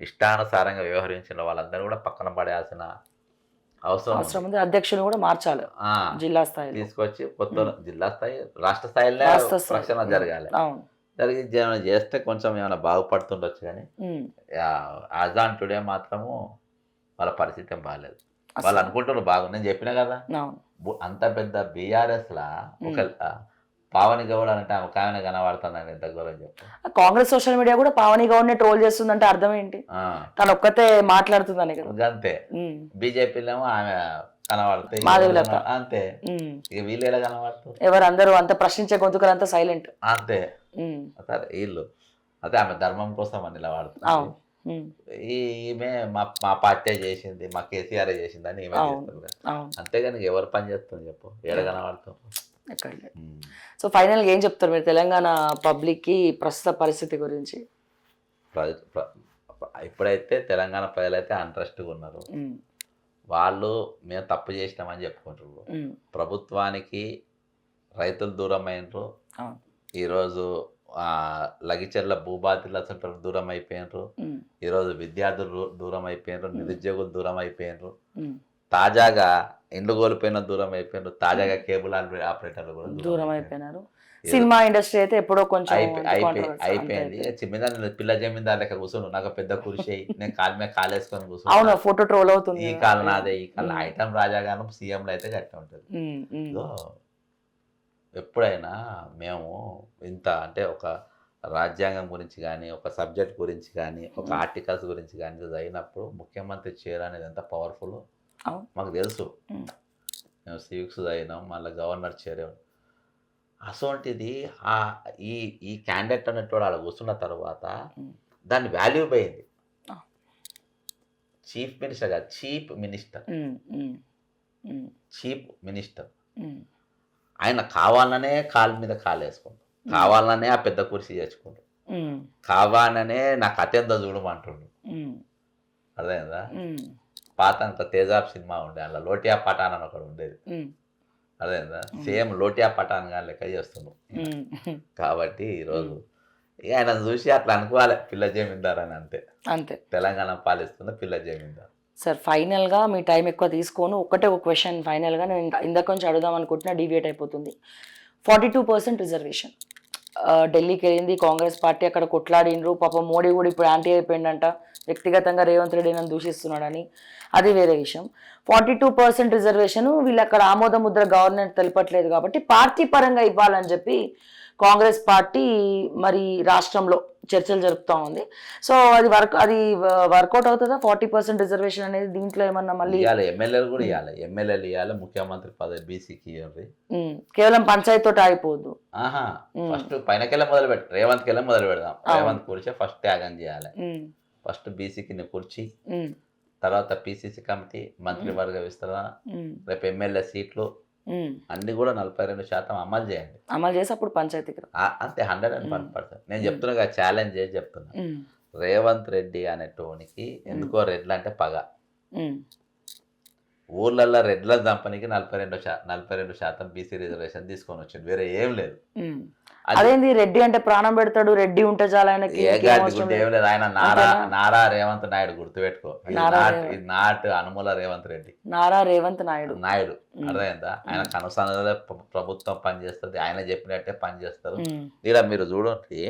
ఇష్టానుసారంగా వ్యవహరించిన వాళ్ళందరూ కూడా పక్కన పడేయాల్సిన అవసరం ఉంది. అధ్యక్షులు కూడా మార్చాలి, జిల్లా స్థాయి తీసుకొచ్చి కొత్త జిల్లా స్థాయి రాష్ట్ర స్థాయిలో రక్షణ జరగాలి. జరిగి చేస్తే కొంచెం ఏమైనా బాగుపడుతుండొచ్చు. కానీ ఆజాన్ టుడే మాత్రము వాళ్ళ పరిస్థితి ఏం బాగాలేదు. వాళ్ళు అనుకుంటున్నారు బాగుంది. నేను చెప్పినా కదా, అంత పెద్ద బీఆర్ఎస్ లా ఒక పావని గౌడ్ అంటే ఒక ఆమె కనబడుతుందని ఎంత గౌరవం చెప్తాను. కాంగ్రెస్ సోషల్ మీడియా కూడా పావని గౌడ్ ని ట్రోల్ చేస్తుందంటే అర్థం ఏంటి? తను ఒక్కతే మాట్లాడుతుందని కదా. అంతే. బీజేపీలో ఆమె కనబడతాయి, మాధవిలత. అంతే. ఇక వీళ్ళు ఎలా కనబడతారు? ఎవరందరూ అంత ప్రశ్నించే గొంతుకలు అంతా సైలెంట్. అంతే. సరే వీళ్ళు అదే ఆమె ధర్మం కోసం అని నిలబడుతుంది. అవును. ఈమె మా పార్టీ చేసింది, మా కేసీఆర్ చేసింది అని ఈమె చేస్తుంది కదా. అవును. అంతేగాని ఎవరు పని చేస్తుంది చెప్పు, ఏడ కనబడతాం? ఎక్కడ లేదు. సో ఫైనల్గా ఏం చెప్తారు మీరు తెలంగాణ పబ్లిక్కి ప్రస్తుత పరిస్థితి గురించి? ఇప్పుడైతే తెలంగాణ ప్రజలైతే అంట్రెస్ట్గా ఉన్నారు. వాళ్ళు మేము తప్పు చేసినామని చెప్పుకుంటారు. ప్రభుత్వానికి రైతులు దూరం అయినరు. ఈరోజు లగిచెర్ల భూబాధితులు అసలు దూరం అయిపోయినరు. ఈరోజు విద్యార్థులు దూరం అయిపోయినరు, నిరుద్యోగులు దూరం అయిపోయినరు, తాజాగా ఇండ్లు కోల్పోయిన దూరం అయిపోయినారు, తాజాగా కేబుల్ ఆపరేటర్లు కూడా దూరం అయిపోయినారు. సినిమా ఇండస్ట్రీ అయితే ఎప్పుడో కొంచెం అయిపోయింది. చిన్న పిల్ల జమీందార్ లెక్క కూర్చోను, నాకు పెద్ద కుర్చీ, నేను కాలు మీద కాలేసుకొని కూర్చొని అవును ఫోటో ట్రోల్ అవుతుంది. ఈ కాలు నాదే, ఈ కాలు ఐటమ్ రాజాగాను సీఎంలు అయితే గట్టిగా ఉంటుంది. సో ఎప్పుడైనా మేము ఇంత అంటే ఒక రాజ్యాంగం గురించి కానీ, ఒక సబ్జెక్ట్ గురించి కానీ, ఒక ఆర్టికల్స్ గురించి కానీ చదివినప్పుడు ముఖ్యమంత్రి చైర్ అనేది ఎంత పవర్ఫుల్ మాకు తెలుసు. మేము సివిక్స్ చదివినాం, మళ్ళీ గవర్నర్ చైర్. అసోంటిది ఈ క్యాండిడేట్ అనేటోడు అలా కూర్చున్న తర్వాత దాని వాల్యూ పోయింది. చీఫ్ మినిస్టర్ కాదు, చీఫ్ మినిస్టర్, చీఫ్ మినిస్టర్. ఆయన కావాలనే కాలు మీద కాలు వేసుకుంటాడు, కావాలనే ఆ పెద్ద కుర్చీ చేసుకుంటాడు, కావాలనే నాకు అత్యంత చూడమంటుండు. అర్థమైందా? పాత తేజాబ్ సినిమా ఉండే, అలా లోటియా పఠాన్ అని ఒకడు ఉండేది. అదేందా సేమ్ లోటియా పఠాన్ గా లెక్క చేస్తున్నాం. కాబట్టి ఈరోజు ఆయన చూసి అట్లా అనుకోవాలి, పిల్ల జమీందార్ అని. అంతే అంతే, తెలంగాణ పాలిస్తున్న పిల్ల జమీందార్. సార్ ఫైనల్గా మీ టైం ఎక్కువ తీసుకోను, ఒక క్వశ్చన్ ఫైనల్గా నేను ఇందాక నుంచి అడుగుదాం అనుకుంటున్నా, డీవియేట్ అయిపోతుంది. 42% రిజర్వేషన్ ఢిల్లీకి వెళ్ళింది కాంగ్రెస్ పార్టీ, అక్కడ కొట్లాడినరు. పాపం మోడీ కూడా ఇప్పుడు యాంటీ అయిపోయిందంట, వ్యక్తిగతంగా రేవంత్ రెడ్డి నన్ను దూషిస్తున్నాడని. అది వేరే విషయం. 42% రిజర్వేషన్ వీళ్ళు అక్కడ ఆమోద ముద్ర గవర్నమెంట్ తెలపట్లేదు కాబట్టి పార్టీ పరంగా ఇవ్వాలని చెప్పి కాంగ్రెస్ పార్టీ మరి రాష్ట్రంలో చర్చలు జరుపుతూ ఉంది. సో అది వర్కౌట్ అవుతుందా 40% రిజర్వేషన్ అనేది? దీంట్లో ఏమన్నా మళ్ళీ ఎమ్మెల్యేలు కూడా ఇవ్వాలి, ఎమ్మెల్యేలు ఇవ్వాలి, ముఖ్యమంత్రి పదవి బీసీకి ఇవ్వాలి. కేవలం పంచాయతీ తోటి అయిపోద్దు. ఫస్ట్ పైనకెళ్ళి మొదలు పెట్టు, రేవంత్కి వెళ్ళి మొదలు పెడదాం. రేవంత్ కూర్చే ఫస్ట్ త్యాగం చేయాలి. ఫస్ట్ బీసీకి కూర్చి, తర్వాత పిసిసి కమిటీ, మంత్రివర్గ విస్తరణ, రేపు ఎమ్మెల్యే సీట్లు అన్ని కూడా 42% అమలు చేయండి. అమలు చేసి అప్పుడు పంచాయతీకి అంతే 101%. నేను చెప్తున్నా కదా, ఛాలెంజ్ చేసి చెప్తున్నా. రేవంత్ రెడ్డి అనేటోనికి ఎందుకో రెడ్లు అంటే పగ. ఊర్లలో రెడ్ల దంపనికి 42% బీసీ రిజర్వేషన్ తీసుకొని వచ్చింది, వేరే ఏం లేదు. అదేంది రెడ్డి అంటే ప్రాణం పెడతాడు, రెడ్డి ఉంటే చాలా ఆయనకి ఏం లేదు. ఆయన నారా రేవంత్ నాయుడు, గుర్తుపెట్టుకో. నాటు అనుమూల రేవంత్ రెడ్డి, నారా రేవంత్ నాయుడు. అర్థమైందా? ఆయన కనుసన్నదే ప్రభుత్వం పనిచేస్తుంది, ఆయన చెప్పినట్టే పనిచేస్తారు. ఇలా మీరు చూడండి,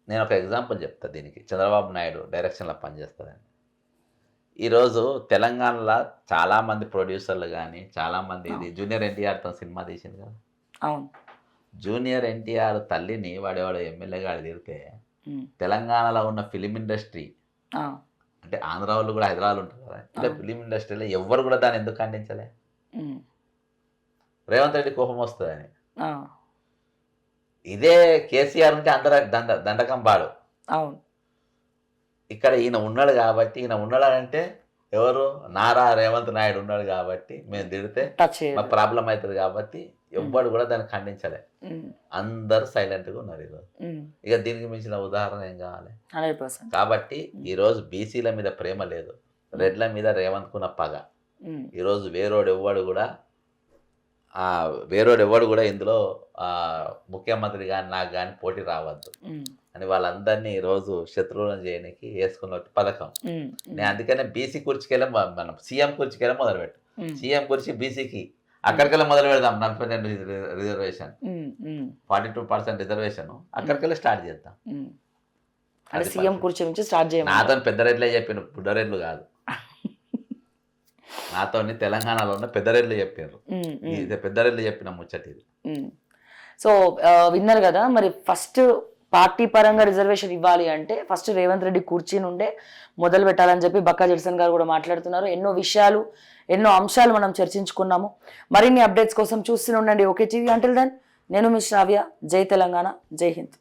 నేను ఒక ఎగ్జాంపుల్ చెప్తా దీనికి. చంద్రబాబు నాయుడు డైరెక్షన్లో పనిచేస్తుందని. ఈరోజు తెలంగాణలో చాలామంది ప్రొడ్యూసర్లు కానీ, చాలామంది ఇది జూనియర్ ఎన్టీఆర్ తన సినిమా తీసింది కదా. అవును, జూనియర్ ఎన్టీఆర్ తల్లిని వాడేవాడు ఎమ్మెల్యేగా తిరిగితే తెలంగాణలో ఉన్న ఫిలిం ఇండస్ట్రీ, అంటే ఆంధ్ర వాళ్ళు కూడా హైదరాబాద్ ఉంటారు కదా, అంటే ఫిలిం ఇండస్ట్రీలో ఎవ్వరు కూడా దాన్ని ఎందుకు ఖండించలే? రేవంత్ రెడ్డి కోపం వస్తుందని. ఇదే కేసీఆర్ ఉంటే అందరూ దండకం పాడు. అవును, ఇక్కడ ఈయన ఉన్నాడు కాబట్టి, ఈయన ఉన్నాడు అంటే ఎవరు? నారా రేవంత్ నాయుడు ఉన్నాడు కాబట్టి మేము తిడితే మాకు ప్రాబ్లం అవుతుంది కాబట్టి ఎవ్వడు కూడా దాన్ని ఖండించలే. అందరు సైలెంట్గా ఉన్నారు ఈరోజు. ఇక దీనికి మించిన ఉదాహరణ ఏం కావాలి? కాబట్టి ఈరోజు బీసీల మీద ప్రేమ లేదు, రెడ్ల మీద రేవంత్కున్న పగ. ఈరోజు వేరోడు ఎవ్వడు కూడా ఇందులో ముఖ్యమంత్రి కానీ నాకు కానీ పోటీ రావద్దు అని వాళ్ళందరినీ ఈరోజు శత్రువులను చేయడానికి వేసుకున్న పథకం. నేను అందుకనే బీసీ కుర్చీకెళ్ళి మనం సీఎం కుర్చీకెళ్ళి మొదలుపెట్టు, సీఎం కుర్చీ బీసీకి అక్కడికెళ్ళి మొదలు పెడదాం. 42 రిజర్వేషన్, 42% రిజర్వేషన్ అక్కడికెళ్ళి స్టార్ట్ చేద్దాం. సీఎం కుర్చీ నుంచి స్టార్ట్ చేయాలి. నాతో పెద్ద రెడ్లే చెప్పిన, బుడ్డరెడ్లు కాదు. నాతో తెలంగాణలో ఉన్న పెద్దరెడ్లు చెప్పారు, పెద్దరెడ్లు చెప్పిన ముచ్చట ఇది. సో విన్నారు కదా, మరి ఫస్ట్ పార్టీ పరంగా రిజర్వేషన్ ఇవ్వాలి అంటే ఫస్ట్ రేవంత్ రెడ్డి కూర్చి నుండే మొదలు పెట్టాలని చెప్పి బక్కా జడ్సన్ గారు కూడా మాట్లాడుతున్నారు. ఎన్నో విషయాలు, ఎన్నో అంశాలు మనం చర్చించుకున్నాము. మరిన్ని అప్డేట్స్ కోసం చూస్తూనే ఉండండి ఓకే టీవీ. అంటిల్ దెన్ నేను మీ శ్రావ్య. జై తెలంగాణ, జై హింద్.